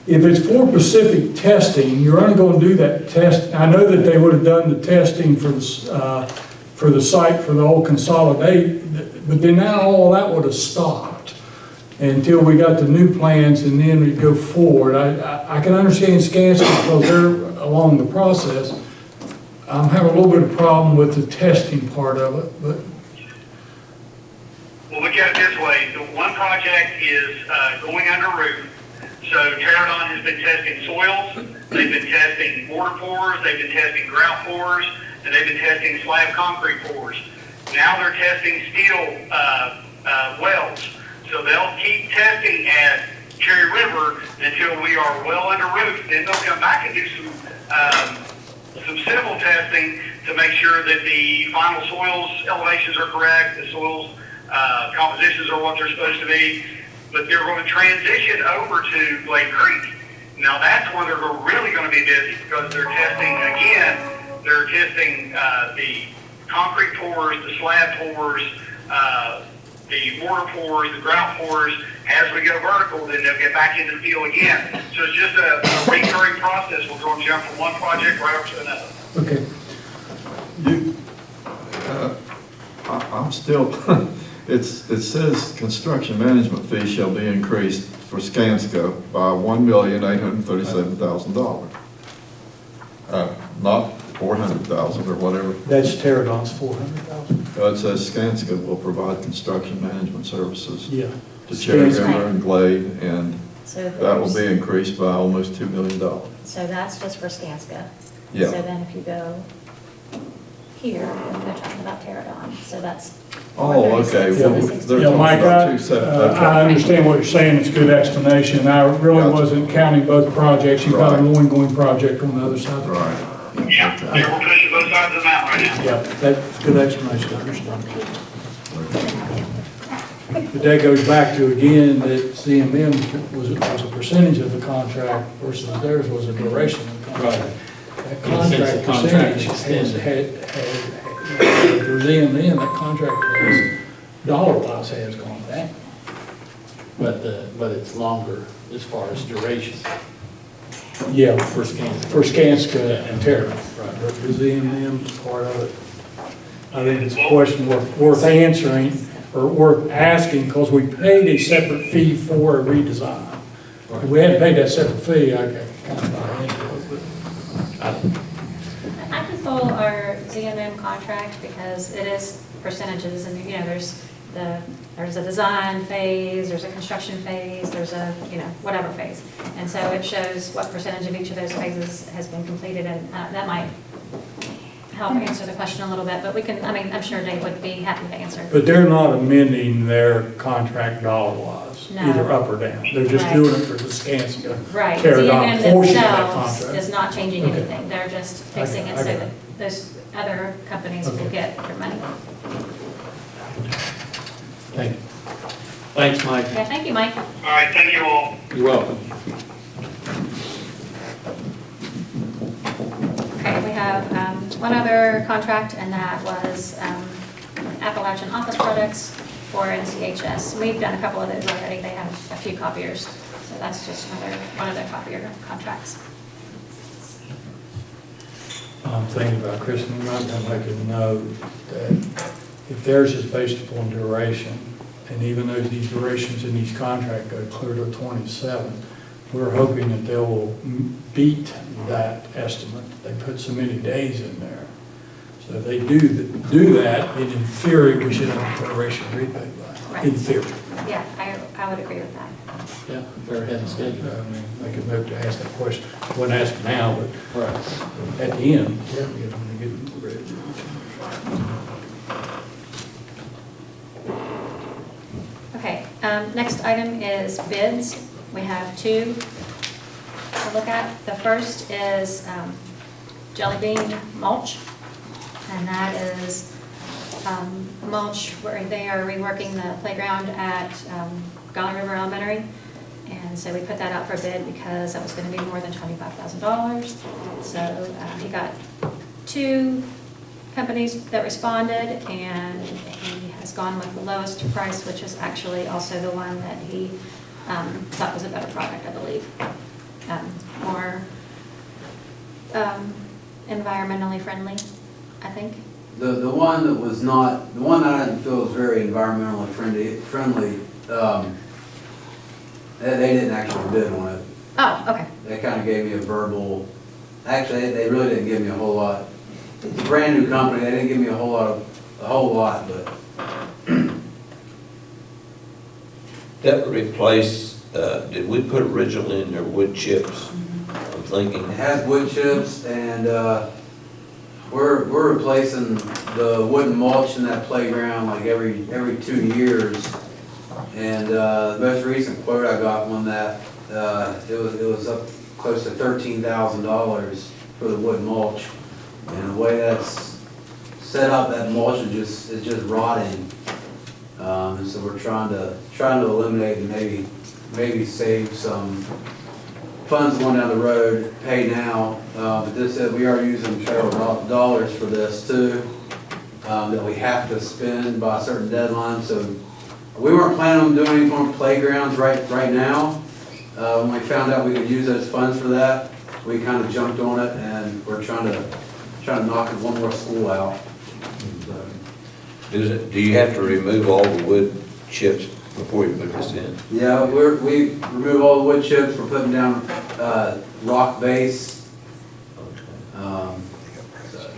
If it's for Pacific testing, you're only going to do that test. I know that they would have done the testing for the site for the whole consolidate, but then now all that would have stopped until we got the new plans, and then we go forward. I can understand Skanska because they're along the process. I'm having a little bit of problem with the testing part of it, but. Well, look at it this way. The one project is going under roof. So Terradon has been testing soils, they've been testing mortar pours, they've been testing grout pours, and they've been testing slab concrete pours. Now they're testing steel wells. So they'll keep testing at Cherry River until we are well under roof. Then they'll come back and do some civil testing to make sure that the final soils elevations are correct, the soils compositions are what they're supposed to be. But they're going to transition over to Glade Creek. Now that's where they're really going to be busy because they're testing, again, the concrete pours, the slab pours, the mortar pours, the grout pours. As we go vertical, then they'll get back into the field again. So it's just a recurring process. We're going to jump from one project right up to another. Okay. I'm still, it says construction management fee shall be increased for Skanska by $1,837,000. Not 400,000 or whatever. That's Terradon's 400,000. It says Skanska will provide construction management services Yeah. to Cherry Skanska. River and Glade, and So that will there's- be increased by almost $2 million. So that's just for Skanska. Yeah. So then if you go here, they're talking about Terradon, so that's. Oh, okay. Well, they're Yeah, talking Mike, about two separate. okay. I understand what you're saying, it's a good explanation. I really Gotcha. wasn't counting both projects. You've got an Right. ongoing project on the other side. Right. Yeah, we're pushing both sides of the mountain right now. Yeah, that's a good explanation, I understand. But that goes back to, again, that CMM was a percentage of the contract versus theirs was a duration of the contract. That Since the contract contract percentage extended. for CMM, that contract has, dollar-wise, has gone down. But it's longer as far as duration. Yeah, For Skanska. for Skanska and Terra. Right. But for ZMM, part of it, I think it's a question worth answering, or worth asking, because we paid a separate fee for a redesign. If we hadn't paid that separate fee, I could kind of buy into it, but I don't. I can follow our ZMM contract because it is percentages and, there's a design phase, there's a construction phase, there's a, whatever phase. And so it shows what percentage of each of those phases has been completed, and that might help answer the question a little bit, but I'm sure Dave would be happy to answer. But they're not amending their contract dollar-wise, No. either up or down. They're just Right. doing it for the Skanska. Right, Terradon ZMM portion of that themselves contract. is not changing Okay. anything, they're just fixing it I so got it. that those other companies will Okay. get their money. Thank you. Thanks, Mike. Okay, thank you, Mike. All right, thank you all. You're welcome. Okay, we have one other contract, and that was Appalachian Office Products for NCHS. We've done a couple of those already, they have a few copiers, so that's just one of their copier contracts. I'm thinking about, Chris, we might have to make a note that if theirs is based upon duration, and even though these durations in each contract go clear to 27, we're hoping that they will beat that estimate. They put so many days in there. So if they do that, then in theory, we should have a duration rebate by, in theory. Yeah, I would agree with that. Yeah, they're ahead of schedule. I mean, make a note to ask that question. I wouldn't ask it now, but Right. at the end, you know, when they get ready. Okay, next item is bids. We have two to look at. The first is Jelly Bean mulch, and that is mulch where they are reworking the playground at Golly River Elementary. And so we put that out for bid because that was going to be more than $25,000. So he got two companies that responded, and he has gone with the lowest price, which is actually also the one that he thought was a better product, I believe. More environmentally friendly, I think. The one that was not, the one that I didn't feel was very environmentally friendly, they didn't actually bid on it. Oh, okay. They kind of gave me a verbal, actually, they really didn't give me a whole lot. It's a brand new company, they didn't give me a whole lot, but That replace, did we put originally in there wood chips? I'm thinking. it has wood chips, and we're replacing the wooden mulch in that playground like every 2 years. And the most recent quote I got on that, it was up close to $13,000 for the wood mulch. And the way that's set up, that mulch is just rotting. And so we're trying to eliminate and maybe save some funds going down the road, pay now. But this said we are using federal dollars for this too, that we have to spend by a certain deadline. So We weren't planning on doing anything on playgrounds right now. When we found out we could use those funds for that, we kind of jumped on it, and we're trying to knock one more school out. So, Do you have to remove all the wood chips before you put this in? yeah, we remove all the wood chips, we're putting down rock base. So,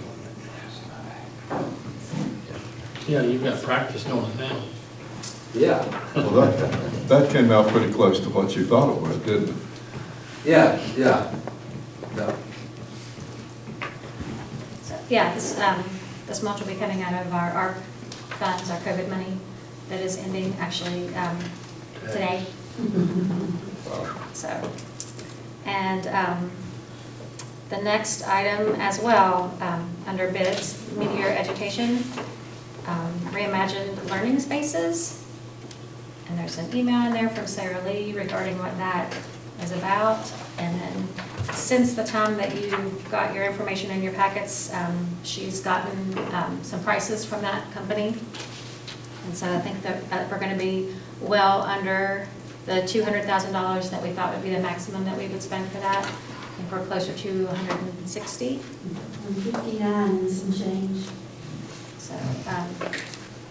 Yeah, you've got practice doing it now. yeah, Well, that came out pretty close to what you thought it would, didn't it? yeah. So, yeah, this mulch will be coming out of our ARP funds, our COVID money that is ending actually today. So, and the next item as well, under bids, mid-year education, reimagined learning spaces. And there's an email in there from Sarah Lee regarding what that is about. And then since the time that you got your information in your packets, she's gotten some prices from that company. And so I think that we're going to be well under the $200,000 that we thought would be the maximum that we would spend for that. I think we're closer to 160. 59 and some change. So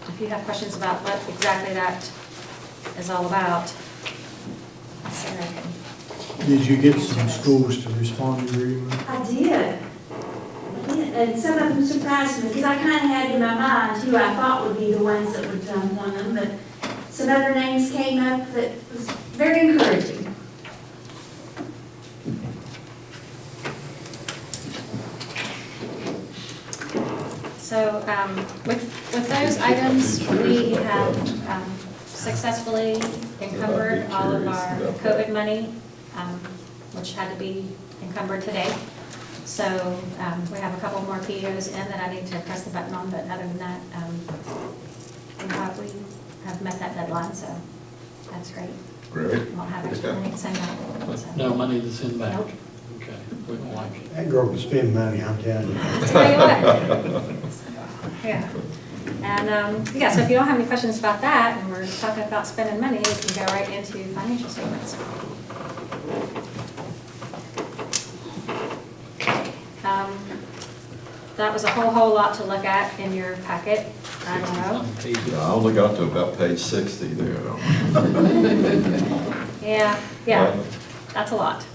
if you have questions about what exactly that is all about, Sarah can. Did you get some schools to respond to your email? I did. And some of them surprised me, because I kind of had in my mind who I thought would be the ones that would want them, but some other names came up that was very encouraging. So with those items, we have successfully encumbered all of our COVID money, which had to be encumbered today. So we have a couple more POs in that I need to press the button on, but other than that, we have met that deadline, so that's great. Great. Won't have extra money to send out. So. No money to send back? Nope. Okay, we don't like it. That girl can spend money, I'm telling you. I'll tell you what. Yeah. And, yeah, so if you don't have any questions about that, and we're talking about spending money, we can go right into financial statements. That was a whole lot to look at in your packet. I don't know. Yeah, I only got to about page 60 there. Yeah, that's a lot.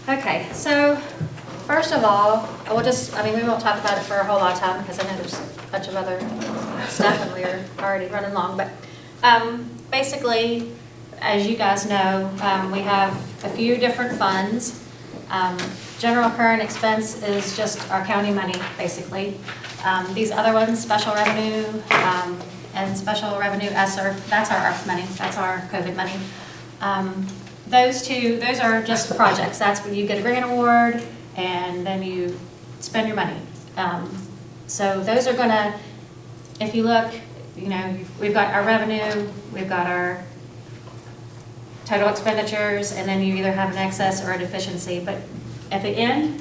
Okay, so first of all, we won't talk about it for a whole lot of time because I know there's a bunch of other stuff and we're already running long. But basically, as you guys know, we have a few different funds. General current expense is just our county money, basically. These other ones, special revenue and special revenue ESSER, that's our ARP money, that's our COVID money. Those are just projects. That's when you get a grant award and then you spend your money. So those are gonna, if you look, we've got our revenue, we've got our total expenditures, and then you either have an excess or a deficiency. But at the end,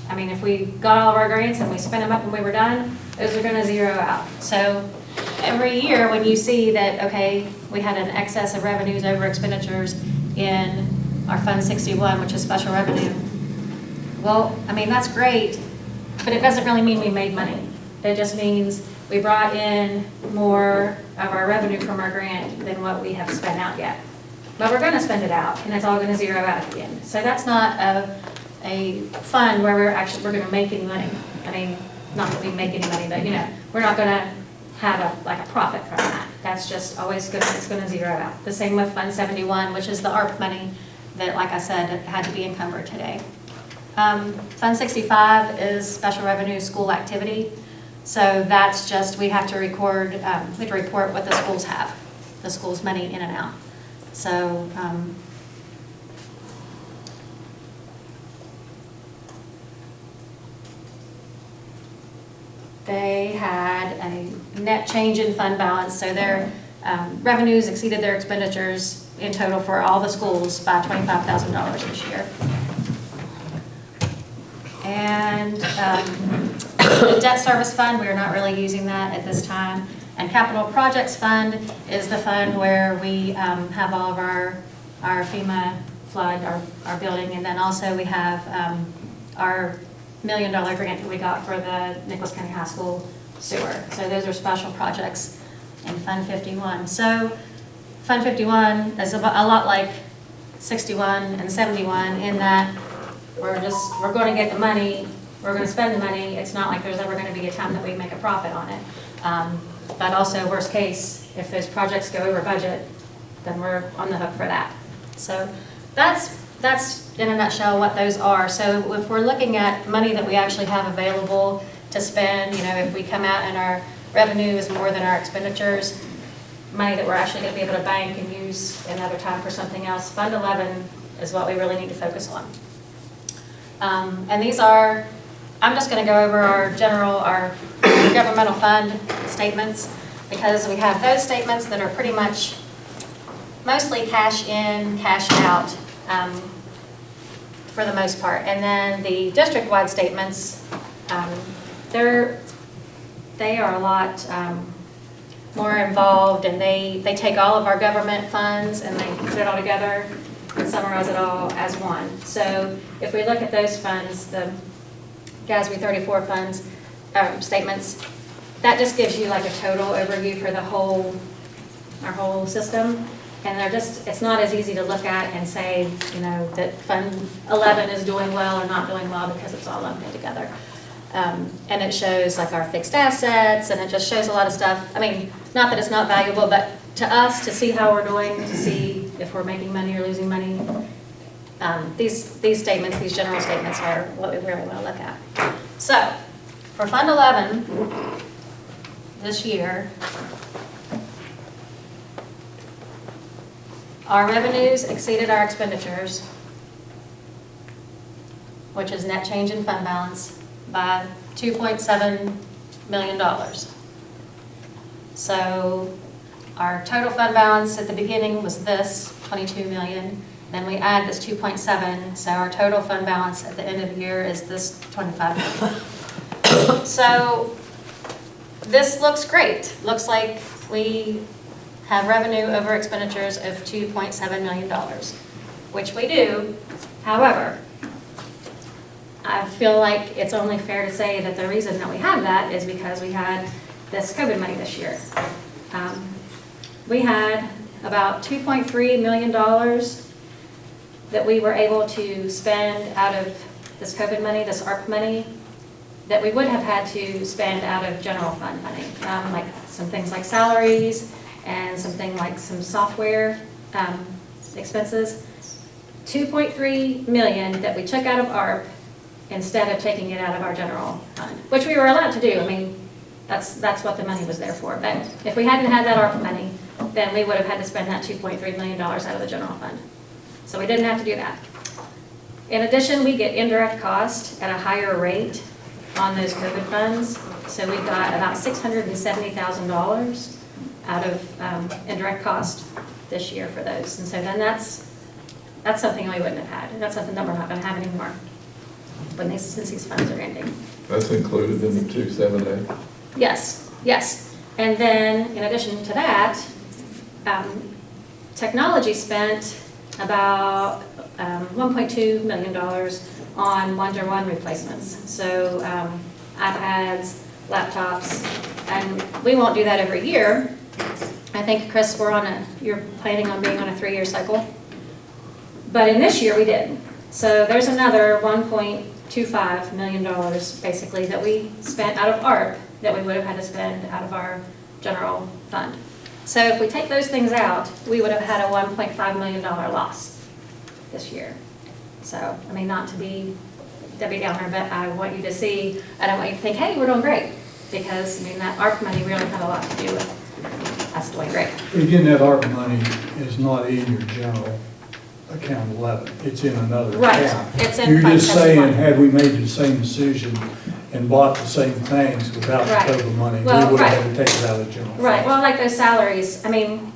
if we got all of our grants and we spent them up when we were done, those are gonna zero out. So every year when you see that, okay, we had an excess of revenues over expenditures in our Fund 61, which is special revenue, well, that's great, but it doesn't really mean we made money. It just means we brought in more of our revenue from our grant than what we have spent out yet. But we're gonna spend it out, and it's all gonna zero out at the end. So that's not a fund where we're gonna make any money. Not that we make any money, but we're not gonna have a profit from that. That's just always it's gonna zero out. The same with Fund 71, which is the ARP money that, like I said, had to be encumbered today. Fund 65 is special revenue school activity. So that's just, we have to report what the schools have, the school's money in and out. So, they had a net change in fund balance, so their revenues exceeded their expenditures in total for all the schools by $25,000 this year. And the debt service fund, we are not really using that at this time. And Capital Projects Fund is the fund where we have all of our FEMA flood, our building, and then also we have our $1 million grant that we got for the Nicholas County High School sewer. So those are special projects in Fund 51. So Fund 51 is a lot like 61 and 71 in that we're going to get the money, we're going to spend the money. It's not like there's ever going to be a time that we make a profit on it. But also, worst case, if those projects go over budget, then we're on the hook for that. So that's in a nutshell what those are. So if we're looking at money that we actually have available to spend, you know, if we come out and our revenue is more than our expenditures, money that we're actually going to be able to bank and use another time for something else, Fund 11 is what we really need to focus on. And these are, I'm just going to go over our governmental fund statements, because we have those statements that are pretty much mostly cash in, cash out for the most part. And then the district-wide statements, they are a lot more involved, and they take all of our government funds and they put it all together and summarize it all as one. So if we look at those funds, the GASB 34 funds, statements, that just gives you like a total overview for our whole system. And it's not as easy to look at and say, you know, that Fund 11 is doing well or not doing well, because it's all lumped together. And it shows like our fixed assets, and it just shows a lot of stuff. I mean, not that it's not valuable, but to us, to see how we're doing, to see if we're making money or losing money, these statements, these general statements are what we really want to look at. So, for Fund 11, this year, our revenues exceeded our expenditures, which is net change in fund balance, by $2.7 million. So our total fund balance at the beginning was this, $22 million. Then we add this 2.7, so our total fund balance at the end of the year is this 25 million. So this looks great. Looks like we have revenue over expenditures of $2.7 million, which we do. However, I feel like it's only fair to say that the reason that we have that is because we had this COVID money this year. We had about $2.3 million that we were able to spend out of this COVID money, this ARP money, that we would have had to spend out of general fund money, like some things like salaries and something like some software expenses. $2.3 million that we took out of ARP instead of taking it out of our general fund, which we were allowed to do. I mean, that's what the money was there for. But if we hadn't had that ARP money, then we would have had to spend that $2.3 million out of the general fund. So we didn't have to do that. In addition, we get indirect cost at a higher rate on those COVID funds. So we got about $670,000 out of indirect cost this year for those. And so then that's something we wouldn't have had. That's something that we're not going to have anymore since these funds are ending. That's included in the 278? Yes, yes. And then in addition to that, technology spent about $1.2 million on one-to-one replacements. So iPads, laptops, and we won't do that every year. I think, Chris, you're planning on being on a 3-year cycle. But in this year we did. So there's another $1.25 million basically that we spent out of ARP that we would have had to spend out of our general fund. So if we take those things out, we would have had a $1.5 million loss this year. So, I mean, not to be Debbie Downer, but I want you to see, I don't want you to think, hey, we're doing great. Because, I mean, that ARP money really had a lot to do with us doing great. Again, that ARP money is not in your general account 11. It's in another Right. account. It's in You're Fund just saying, 71. had we made the same decision and bought the same things without the Right. COVID money, we Well, would have right. had to take it out of the general. Right, fund. well, like those salaries, I mean,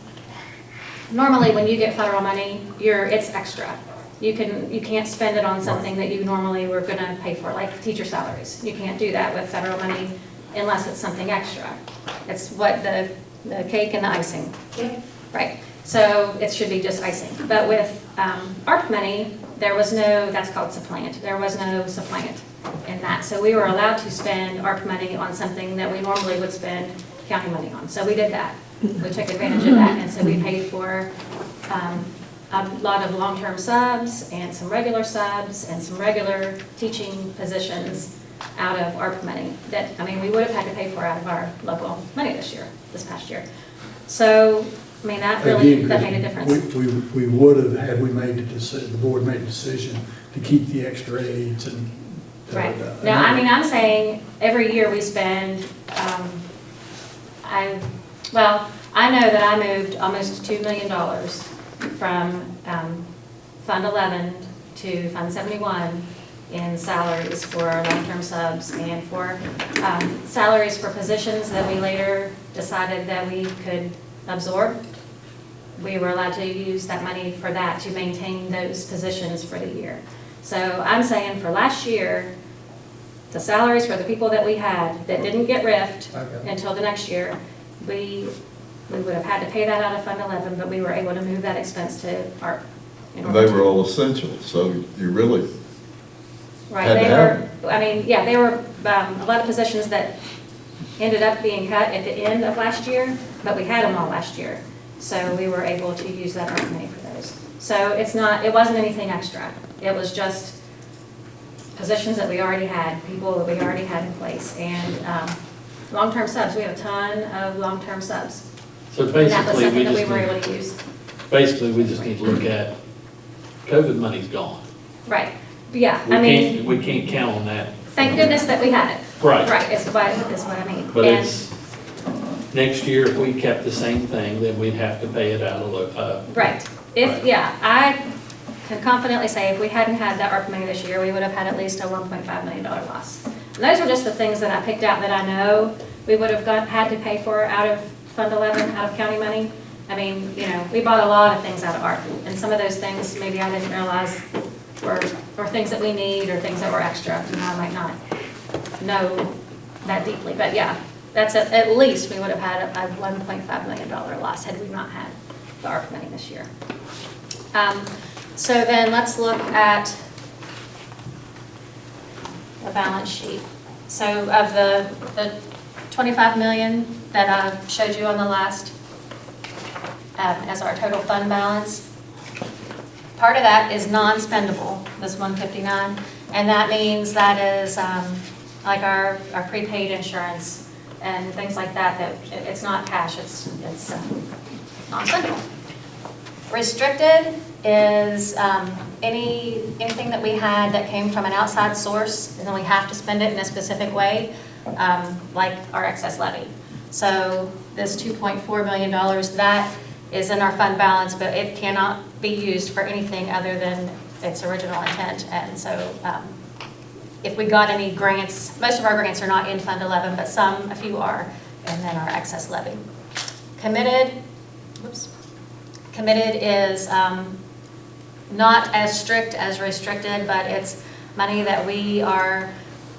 normally when you get federal money, it's extra. You can't spend it on something that you normally were gonna pay for, like teacher salaries. You can't do that with federal money. unless it's something extra. It's what the cake and the icing. Yep. Right, so it should be just icing. But with ARP money, there was no, that's called supplant, there was no supplant in that. So we were allowed to spend ARP money on something that we normally would spend county money on. So we did that. We took advantage of that, and so we paid for a lot of long-term subs and some regular subs and some regular teaching positions out of ARP money that, I mean, we would have had to pay for out of our local money this past year. So, I mean, that really, Again, that made a difference. We would have, had we made the decision, the board made a decision to keep the extra aides and. Right. Now, I mean, I'm saying every year we spend, I know that I moved almost $2 million from Fund 11 to Fund 71 in salaries for long-term subs and for salaries for positions that we later decided that we could absorb. We were allowed to use that money for that to maintain those positions for the year. So I'm saying for last year, the salaries for the people that we had that didn't get riffed until the next year, we would have had to pay that out of Fund 11, but we were able to move that expense to ARP. They were all essential, so you really Right, had to they have were, I mean, yeah, they were a lot of positions that ended up being cut at the end of last year, but we had them all last year. So we were able to use that ARP money for those. So it's not, it wasn't anything extra. It was just positions that we already had, people that we already had in place. And long-term subs, we have a ton of long-term subs. So And that was basically, something we that we just were able need, to use. basically, we just need to look at, COVID money's gone. Right, yeah, I mean, We can't count on that. thank goodness that we had it. Right. Right, is what I mean. But And- it's, next year, if we kept the same thing, then we'd have to pay it out of, Right. If, Right. yeah, I can confidently say if we hadn't had that ARP money this year, we would have had at least a $1.5 million loss. And those were just the things that I picked out that I know we would have had to pay for out of Fund 11, out of county money. I mean, you know, we bought a lot of things out of ARP, and some of those things maybe I didn't realize were things that we need or things that were extra. You know, I might not know that deeply, but yeah, that's at least we would have had a $1.5 million loss had we not had the ARP money this year. So then let's look at the balance sheet. So of the 25 million that I showed you on the last as our total fund balance, part of that is non-spendable, this 159, and that means that is like our prepaid insurance and things like that, that it's not cash, it's non-spendable. Restricted is anything that we had that came from an outside source, and then we have to spend it in a specific way, like our excess levy. So this $2.4 million, that is in our fund balance, but it cannot be used for anything other than its original intent. And so if we got any grants, most of our grants are not in Fund 11, but a few are, and then our excess levy. Committed is not as strict as restricted, but it's money that we are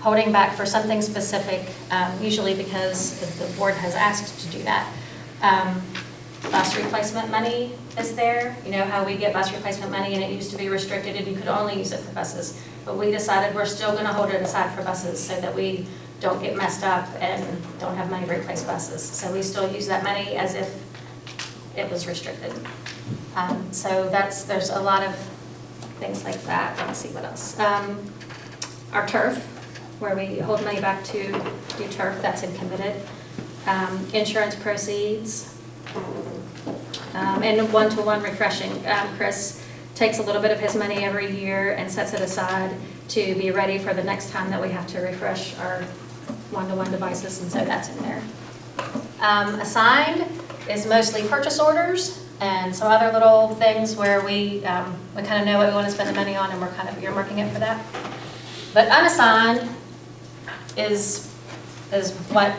holding back for something specific, usually because the board has asked to do that. Bus replacement money is there. You know how we get bus replacement money and it used to be restricted and you could only use it for buses. But we decided we're still going to hold it aside for buses so that we don't get messed up and don't have money to replace buses. So we still use that money as if it was restricted. So there's a lot of things like that. Let me see what else. Our turf, where we hold money back to do turf, that's in committed. Insurance proceeds, and one-to-one refreshing. Chris takes a little bit of his money every year and sets it aside to be ready for the next time that we have to refresh our one-to-one devices, and so that's in there. Assigned is mostly purchase orders and some other little things where we kind of know what we want to spend the money on and we're kind of earmarking it for that. But unassigned is what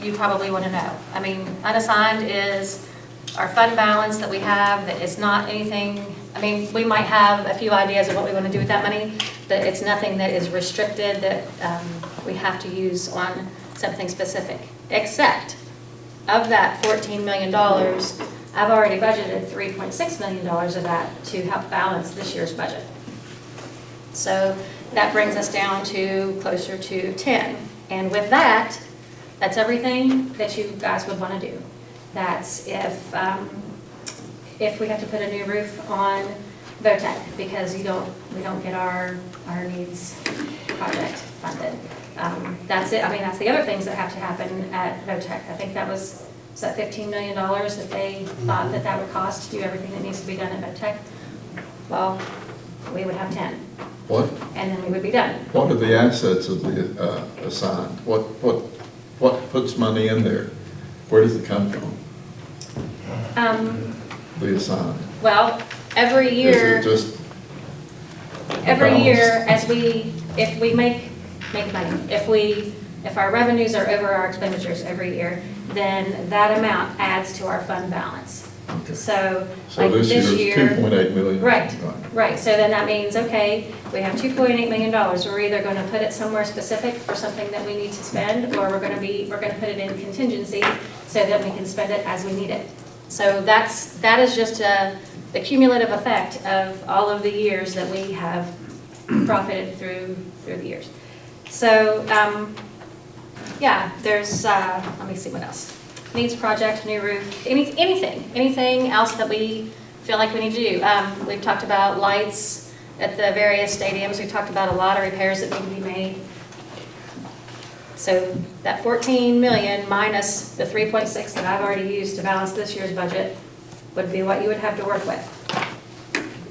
you probably want to know. I mean, unassigned is our fund balance that we have that is not anything, I mean, we might have a few ideas of what we want to do with that money, but it's nothing that is restricted that we have to use on something specific, except of that $14 million, I've already budgeted $3.6 million of that to help balance this year's budget. So that brings us down to closer to 10. And with that, that's everything that you guys would want to do. That's if we have to put a new roof on VOTEC because we don't get our needs project funded. That's it. I mean, that's the other things that have to happen at VOTEC. I think was that $15 million that they thought that would cost to do everything that needs to be done at VOTEC? Well, we would have 10. What? And then we would be done. What are the assets of the assigned? What puts money in there? Where does it come from? The assigned? Well, every year. Is it just Every balance? year, if we make money, if our revenues are over our expenditures every year, then that amount adds to our fund balance. Okay. So So like this this year's year. 2.8 million? Right, so then that means, okay, we have $2.8 million, we're either gonna put it somewhere specific for something that we need to spend, or we're gonna put it in contingency so that we can spend it as we need it. So that is just the cumulative effect of all of the years that we have profited through the years. So, yeah, there's, let me see what else. Needs project, new roof, anything else that we feel like we need to do. We've talked about lights at the various stadiums. We've talked about a lot of repairs that need to be made. So that 14 million minus the 3.6 that I've already used to balance this year's budget would be what you would have to work with.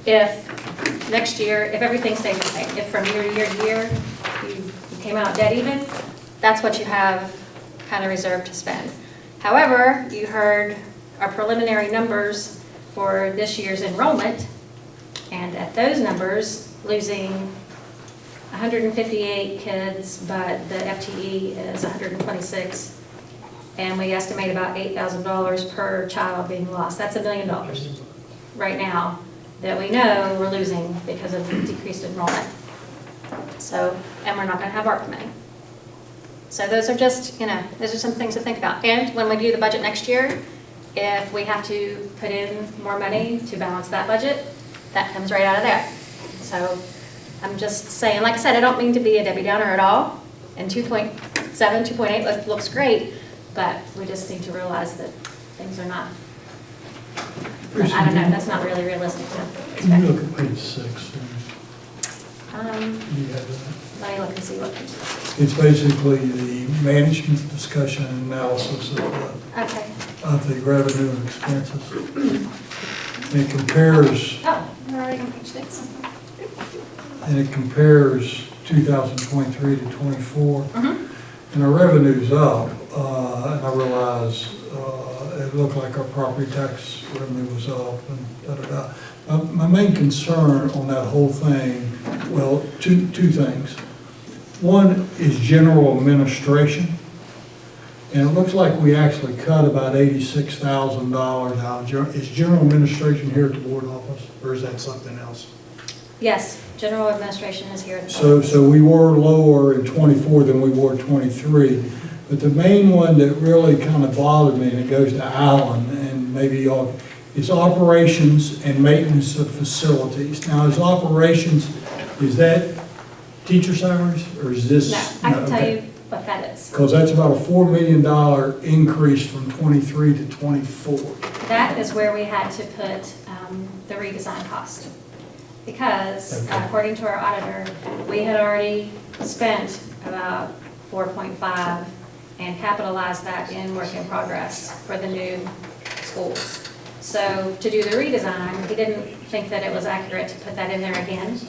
If next year, if everything stays the same, if from year to year to year, you came out dead even, that's what you have kind of reserved to spend. However, you heard our preliminary numbers for this year's enrollment, and at those numbers, losing 158 kids, but the FTE is 126, and we estimate about $8,000 per child being lost. That's $1 million right now that we know we're losing because of decreased enrollment. So, and we're not going to have ARP money. So those are just, those are some things to think about. And when we do the budget next year, if we have to put in more money to balance that budget, that comes right out of there. So I'm just saying, like I said, I don't mean to be a Debbie Downer at all. And 2.7, 2.8 looks great, but we just need to realize that things are not, I don't know, that's not really realistic to expect. Can you look at page 6? Um, Do you have that? Let me look and see what. It's basically the management discussion and analysis Okay. of the revenue and expenses. And it compares, Oh, we're already on page 6. and it compares 2023 to 24. Mm-hmm. And our revenue's up, and I realize it looked like our property tax revenue was up and da-da-da. My main concern on that whole thing, well, two things. One is general administration, and it looks like we actually cut about $86,000 out. Is general administration here at the board office, or is that something else? Yes, general administration is here at the. So we were lower in 24 than we were 23, but the main one that really kind of bothered me, and it goes to Alan, and maybe y'all, is operations and maintenance of facilities. Now, is operations, is that teacher salaries, or is this? No, I can tell you what that is. Because that's about a $4 million increase from 23 to 24. That is where we had to put the redesign cost. Because according to our auditor, we had already spent about 4.5 and capitalized that in work in progress for the new schools. So to do the redesign, he didn't think that it was accurate to put that in there again.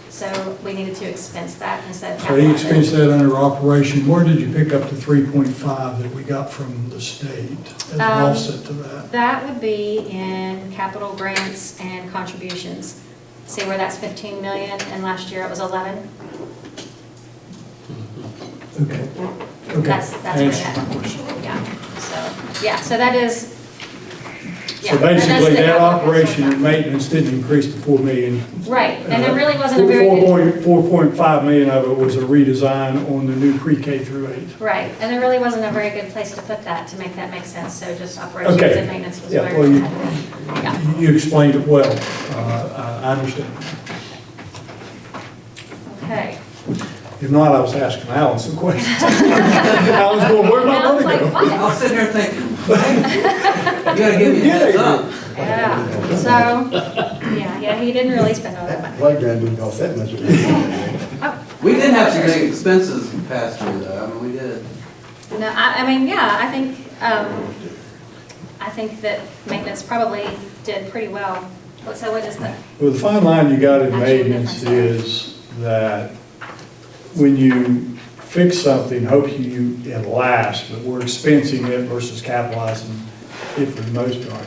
So we needed to expense that instead of So he capitalize it. expensed that under operation. Where did you pick up the 3.5 that we got from the state as an offset to that? That would be in capital grants and contributions. See where that's 15 million and last year it was 11? Okay. That's where Answer my that, question. yeah. So that is, Yeah, So and that's basically, the that outlook that's operation what and maintenance didn't increase to 4 million. Right, and it really wasn't a very good. 4.5 million of it was a redesign on the new pre-K through 8. Right, and there really wasn't a very good place to put that, to make that make sense, so just operations Okay. and maintenance was Yeah, where well, we you- had it. Yeah. You explained it well. I understand. Okay. If not, I was asking Alan some questions. I was going, where'd my Alan's money like, go? what? I was sitting there thinking, you gotta give me a heads up. Yeah, so, yeah, he didn't really spend all that money. Playground didn't cost that much. We did have some big expenses past year though, I mean, we did. No, I mean, yeah, I think that maintenance probably did pretty well. So what is that? Well, the fine line you got in Actual maintenance difference is that when you fix something, hopefully it lasts, but we're expensing it versus capitalizing it for the most part.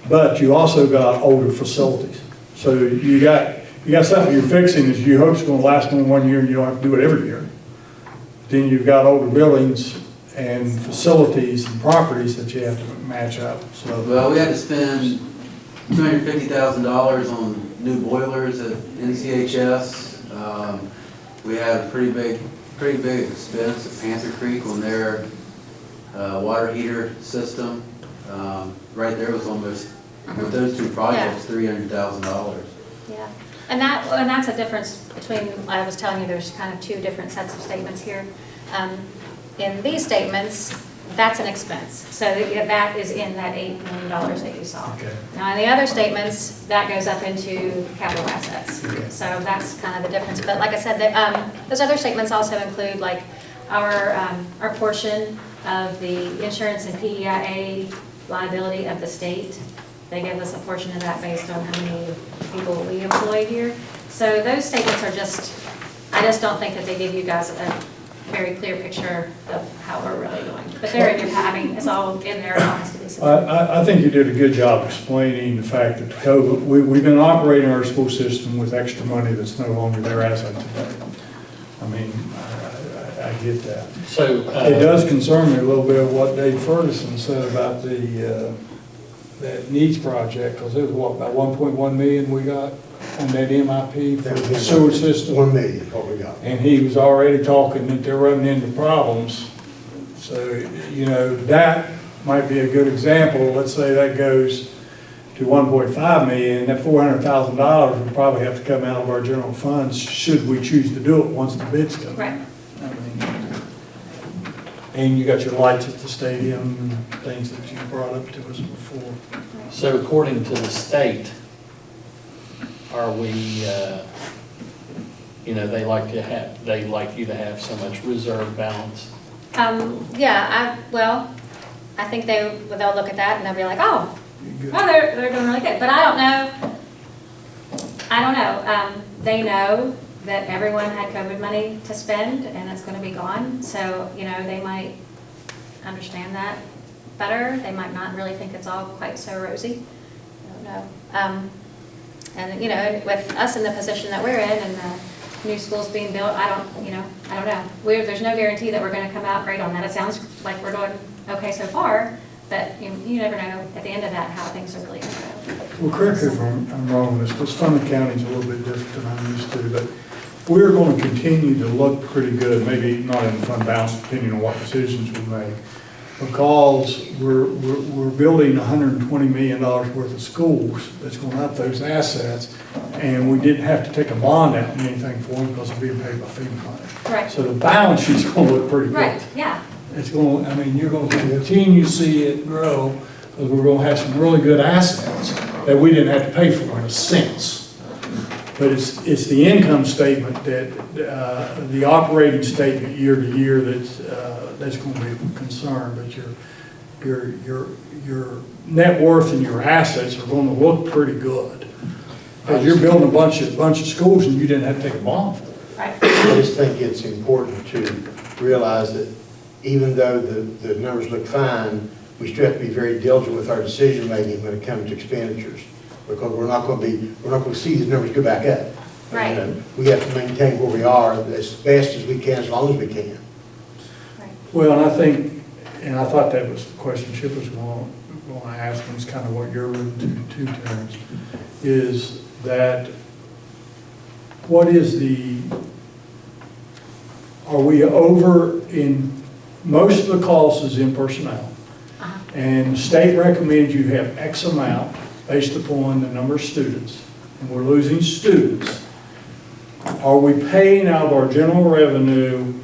But you also got older facilities. So you got something you're fixing that you hope is going to last more than 1 year and you don't have to do it every year. Then you've got older buildings and facilities and properties that you have to match up, so. Well, we had to spend $250,000 on new boilers at NCHS. We had a pretty big expense at Panther Creek on their water heater system. Right there was almost, with those two projects, $300,000. Yeah, and that's a difference between, I was telling you, there's kind of two different sets of statements here. In these statements, that's an expense, so that is in that $8 million that you saw. Okay. Now, in the other statements, that goes up into capital assets, Okay. so that's kind of the difference. But like I said, those other statements also include like our portion of the insurance and PEIA liability of the state. They give us a portion of that based on how many people we employ here. So those statements are just, I just don't think that they give you guys a very clear picture of how we're really doing. But they're in your, I mean, it's all in there, it all has to be submitted. I think you did a good job explaining the fact that the COVID, we've been operating our school system with extra money that's no longer there as of today. I mean, I get that. So, It does concern me a little bit of what Dave Ferguson said about that needs project, because it was what, about 1.1 million we got on that MIP for the sewer system? 1 million, what we got. And he was already talking that they're running into problems. So, you know, that might be a good example. Let's say that goes to 1.5 million, that $400,000 would probably have to come out of our general funds, should we choose to do it once the bids come in. Right. I mean, and you got your lights at the stadium and things that you brought up to us before. so according to the state, are we, you know, they like you to have so much reserve balance? Yeah, I think they'll look at that and they'll be like, oh, they're doing really good. But I don't know. They know that everyone had COVID money to spend and it's going to be gone. So, you know, they might understand that better. They might not really think it's all quite so rosy. I don't know. And, you know, with us in the position that we're in and the new schools being built, I don't know. There's no guarantee that we're going to come out great on that. It sounds like we're doing okay so far, but you never know at the end of that how things are really going to go. Well, correct me if I'm wrong on this, because fund accounting's a little bit different than I'm used to, but we're going to continue to look pretty good, maybe not in fund balance, depending on what decisions we make, because we're building $120 million worth of schools that's going to have those assets, and we didn't have to take a bond out and anything for them because they're being paid by FEMA money. Right. So the balance sheet's going to look pretty good. Right, yeah. It's going, I mean, you're going to continue to see it grow, because we're going to have some really good assets that we didn't have to pay for in a sense. But it's the income statement that, the operating statement year to year that's going to be a concern. But your net worth and your assets are going to look pretty good. Because you're building a bunch of schools and you didn't have to take a bond for it. Right. I just think it's important to realize that even though the numbers look fine, we still have to be very diligent with our decision making when it comes to expenditures. Because we're not going to see these numbers go back up. Right. We have to maintain where we are as best as we can, as long as we can. Well, and I think and I thought that was the question Chip was going to ask, and it's kind of what you're alluding to, Terrence, is that what is are we over in, most of the cost is in personnel. And the state recommends you have X amount based upon the number of students, and we're losing students. Are we paying out of our general revenue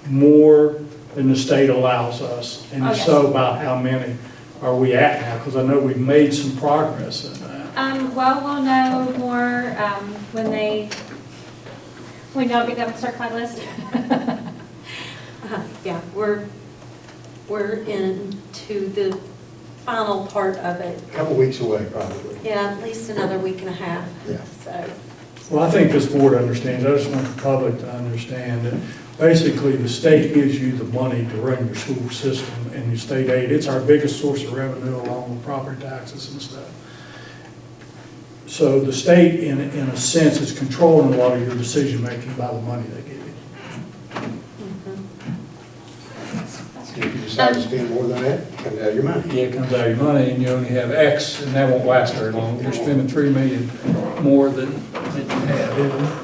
more than the state allows us? And if so, about how many are we at now? Because I know we've made some progress in that. Well, we'll know more when we know we have a certified list. Yeah, we're into the final part of it. A couple weeks away, probably. Yeah, at least another week and a half. Yeah. So, Well, I think this board understands, I just want the public to understand that basically the state gives you the money to run your school system and your state aid. It's our biggest source of revenue along with property taxes and stuff. So the state, in a sense, is controlling a lot of your decision-making by the money they give you. If you decide to spend more than that, it comes out of your money. Yeah, it comes out of your money, and you only have X, and that won't last very long. You're spending $3 million more than you have.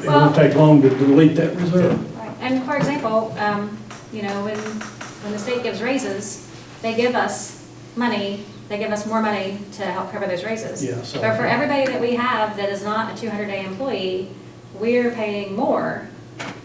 It won't take long to delete that reserve. Right. And for example, you know, when the state gives raises, they give us money, they give us more money to help cover those raises. Yeah, so- But for everybody that we have that is not a 200-day employee, we're paying more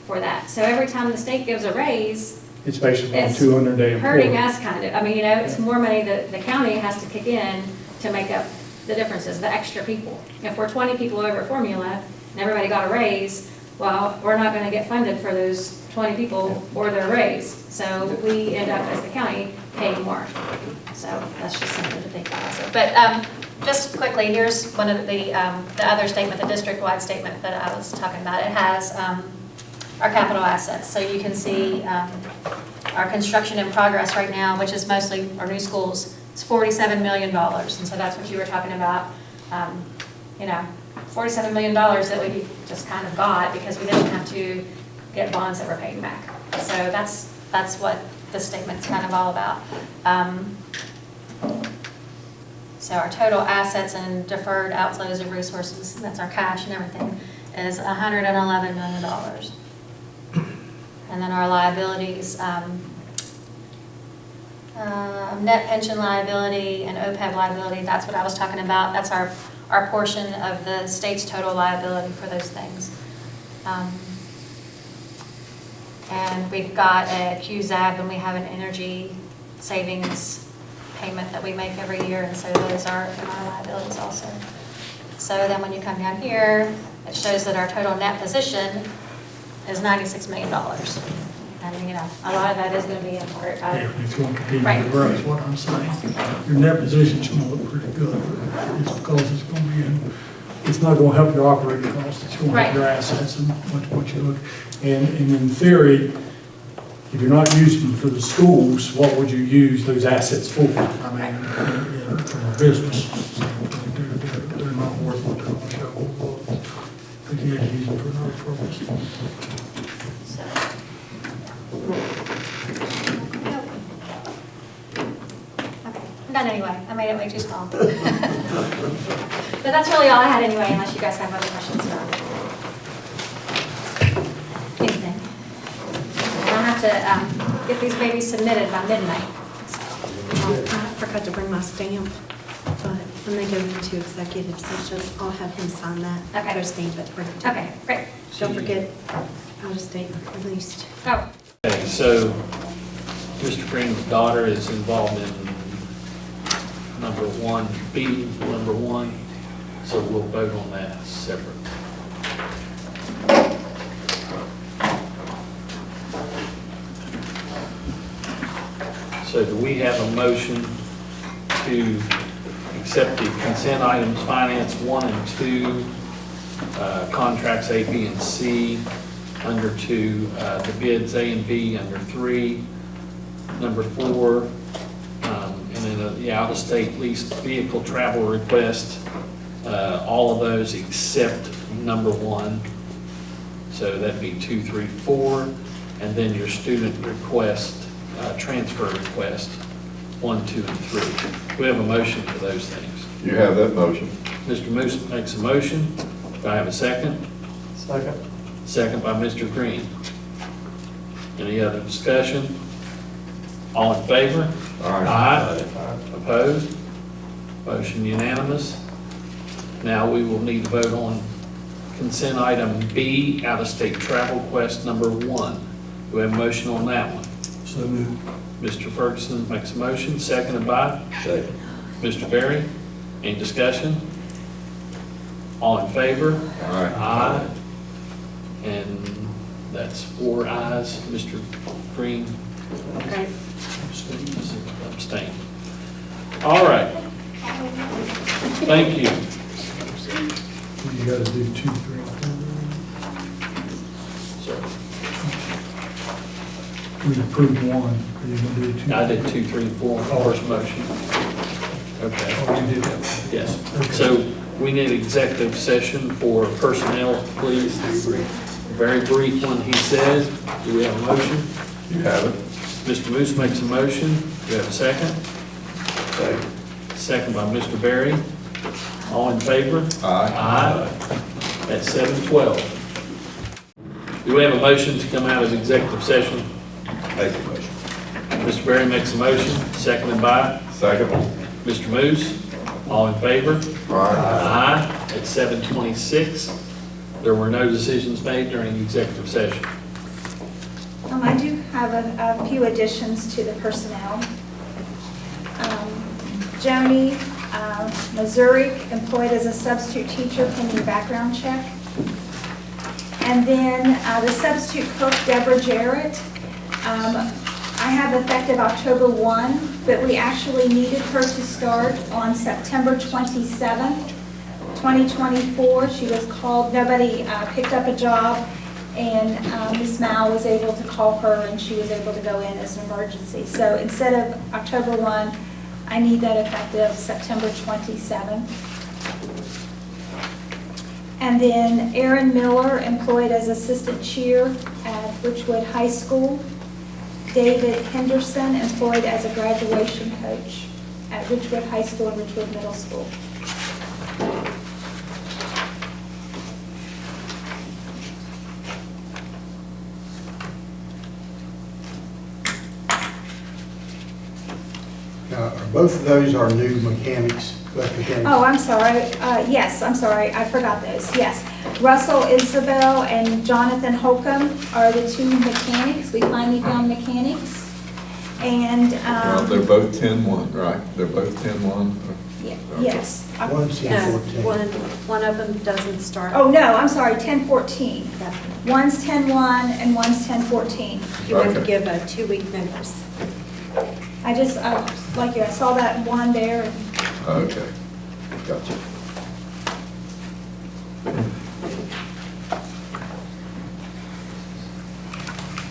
for that. So every time the state gives a raise, It's basically on it's 200-day employee. hurting us kind of. I mean, you know, it's more money that the county has to kick in to make up the differences, the extra people. If we're 20 people over at formula and everybody got a raise, well, we're not going to get funded for those 20 people or their raise. So we end up as the county paying more. So that's just something to think about also. But just quickly, here's one of the other statement, the district-wide statement that I was talking about. It has our capital assets. So you can see our construction in progress right now, which is mostly our new schools, is $47 million. And so that's what you were talking about, you know, $47 million that we just kind of got because we didn't have to get bonds that were paid back. So that's what this statement's kind of all about. So our total assets and deferred outflows of resources, that's our cash and everything, is $111 million. And then our liabilities, net pension liability and OPEB liability, that's what I was talking about. That's our portion of the state's total liability for those things. And we've got a QZAB, and we have an energy savings payment that we make every year, and so those are in our liabilities also. So then when you come down here, it shows that our total net position is $96 million. And, you know, a lot of that is going to be in part of... Yeah, it's going to continue Right. to grow, is what I'm saying. Your net position's going to look pretty good. It's because it's going to be in, it's not going to help your operating costs, it's going to help your assets and what you look. And in theory, if you're not using them for the schools, what would you use those assets for? I mean, from a business standpoint, they're not worth what they're going to show. If you had to use them for another purpose. I'm done anyway. I made it way too small. But that's really all I had anyway, unless you guys have other questions about anything. And I'll have to get these babies submitted by midnight. I forgot to bring my stamp, but when they go into executive session, I'll have him sign that. Okay. Go stamp it. Bring it to me. Okay, great. Don't forget, out of state released. Oh, Okay, so Mr. Green's daughter is involved in number 1B, number 1, so we'll vote on that separate. So do we have a motion to accept the consent items, finance 1 and 2, contracts A, B, and C, under 2, the bids A and B under 3, number 4, and then the out-of-state leased vehicle travel request, all of those except number 1. So that'd be 2, 3, 4, and then your student request, transfer request 1, 2, and 3. We have a motion for those things. You have that motion. Mr. Moose makes a motion. Do I have a second? Second. Second by Mr. Green. Any other discussion? All in favor? Aye. Opposed? Motion unanimous. Now we will need to vote on consent item B, out-of-state travel request number 1. Do we have a motion on that one? So moved. Mr. Ferguson makes a motion, seconded by Second. Mr. Berry. Any discussion? All in favor? Aye. Aye. And that's 4 ayes. Mr. Green? Okay. Abstain. All right. Thank you. You gotta do 2, 3, 4. Sir. We approved 1. Are you gonna do 2? I did 2, 3, 4 on the first motion. Okay. Oh, you did that. Yes. Okay. So we need executive session for personnel, please. Very brief one, he says. Do we have a motion? You have it. Mr. Moose makes a motion. Do we have a second? Second. Second by Mr. Berry. All in favor? Aye. Aye. At 7:12. Do we have a motion to come out of executive session? Make the motion. Mr. Berry makes a motion, seconded by Second. Mr. Moose. All in favor? Aye. Aye. At 7:26. There were no decisions made during executive session. I do have a few additions to the personnel. Joni Missouri, employed as a substitute teacher pending background check. And then the substitute cook, Deborah Jarrett, I have effective October 1, but we actually needed her to start on September 27th, 2024. She was called, nobody picked up a job, and Ms. Mal was able to call her, and she was able to go in as an emergency. So instead of October 1, I need that effective September 27th. And then Erin Miller, employed as assistant cheer at Richwood High School. David Henderson, employed as a graduation coach at Richwood High School and Richwood Middle School. Now, both of those are new mechanics, mechanics. Oh, I'm sorry. Yes, I'm sorry. I forgot those. Yes. Russell Isabel and Jonathan Holcomb are the 2 mechanics. We finally found mechanics. And, Well, they're both 10-1, right? They're both 10-1. yes. One's No, 10-14. one of them doesn't start. Oh, no, I'm sorry, 10-14. One's 10-1 and one's 10-14. You have to Okay. give a 2-week notice. I just, like you, I saw that one there. And Okay. Gotcha.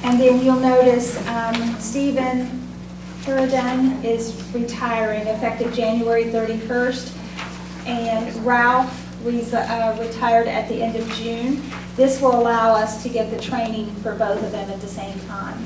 And then you'll notice Stephen Sheridan is retiring effective January 31st. And Ralph retired at the end of June. This will allow us to get the training for both of them at the same time.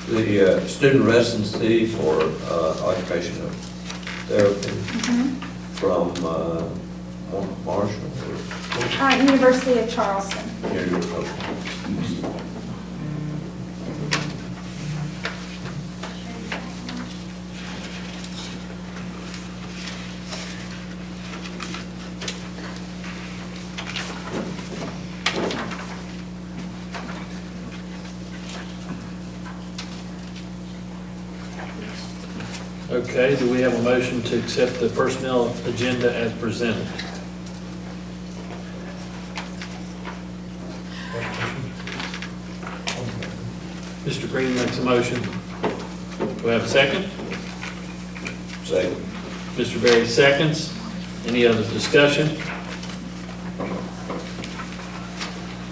The student residency for occupational therapy from Marshall University of Charleston. or here you go. Okay, do we have a motion to accept the personnel agenda as presented? Mr. Green makes a motion. Do we have a second? Second. Mr. Berry seconds. Any other discussion?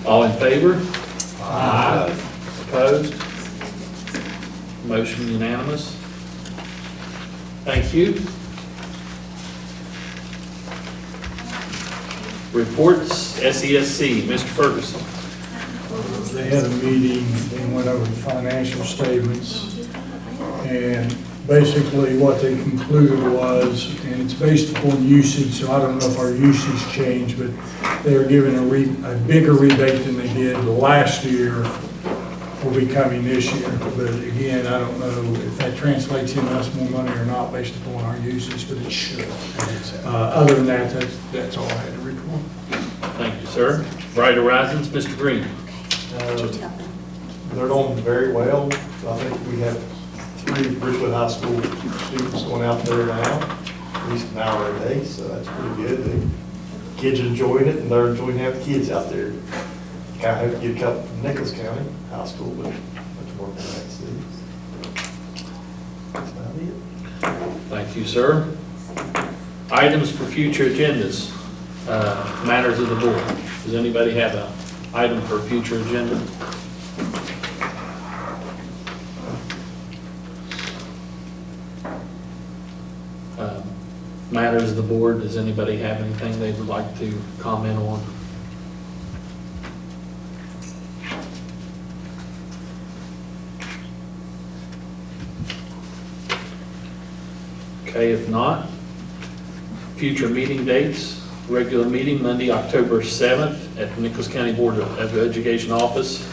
All in favor? Aye. Opposed? Motion unanimous. Thank you. Reports, SESC, Mr. Ferguson. They had a meeting and went over the financial statements. And basically what they concluded was, and it's based upon usage, so I don't know if our usage changed, but they are giving a bigger rebate than they did last year will be coming this year. But again, I don't know if that translates into us more money or not based upon our usage, but it should. Other than that, that's all I had to report. Thank you, sir. Bright Horizons, Mr. Green. They're doing very well. I think we have 3 Richwood High School students going out there now, at least an hour a day, so that's pretty good. The kids are enjoying it, and they're enjoying having kids out there. Kind of hope to get a couple from Nicholas County High School, but much more than that, Steve. That's about it. Thank you, sir. Items for future agendas, matters of the board. Does anybody have an item for a future agenda? Matters of the board, does anybody have anything they would like to comment on? Okay, if not, future meeting dates, regular meeting Monday, October 7th at the Nicholas County Board of Education office,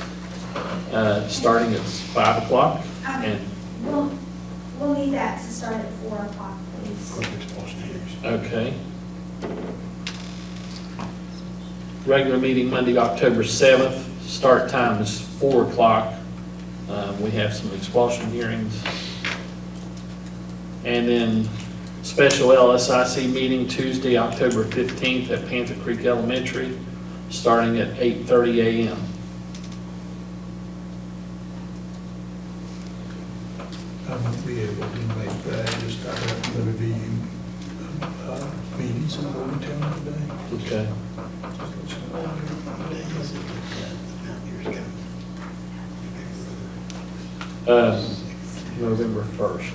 starting at 5 o'clock. And We'll need that to start at 4 o'clock, please. okay. Regular meeting Monday, October 7th, start time is 4 o'clock. We have some expulsion hearings. And then special LSIC meeting Tuesday, October 15th at Panther Creek Elementary, starting at 8:30 a.m. I won't be able to make that, just I have to review meetings in Morgantown today. Okay. November 1st.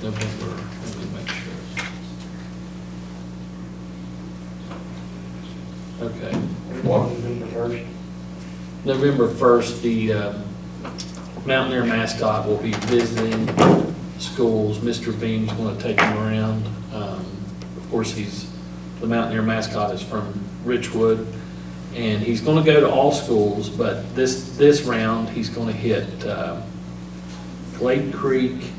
November, let me make sure. Okay. November 1st, the Mountaineer mascot will be visiting schools. Mr. Beam's going to take him around. Of course, the Mountaineer mascot is from Richwood, and he's going to go to all schools, but this round, he's going to hit Glade Creek.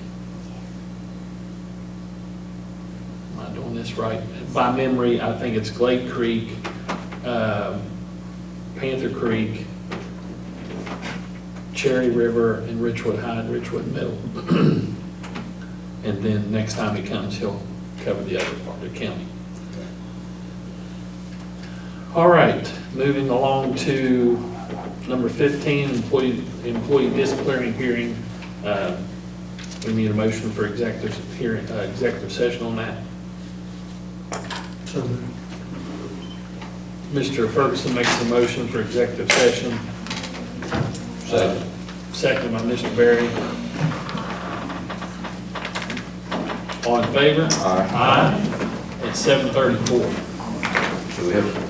Am I doing this right? By memory, I think it's Glade Creek, Panther Creek, Cherry River, and Richwood High and Richwood Middle. And then next time he comes, he'll cover the other part of the county. All right, moving along to number 15, employee disciplinary hearing. We need a motion for executive session on that. So Mr. Ferguson makes the motion for executive session. Second by Mr. Berry. All in favor? Aye. It's 7:34. So we have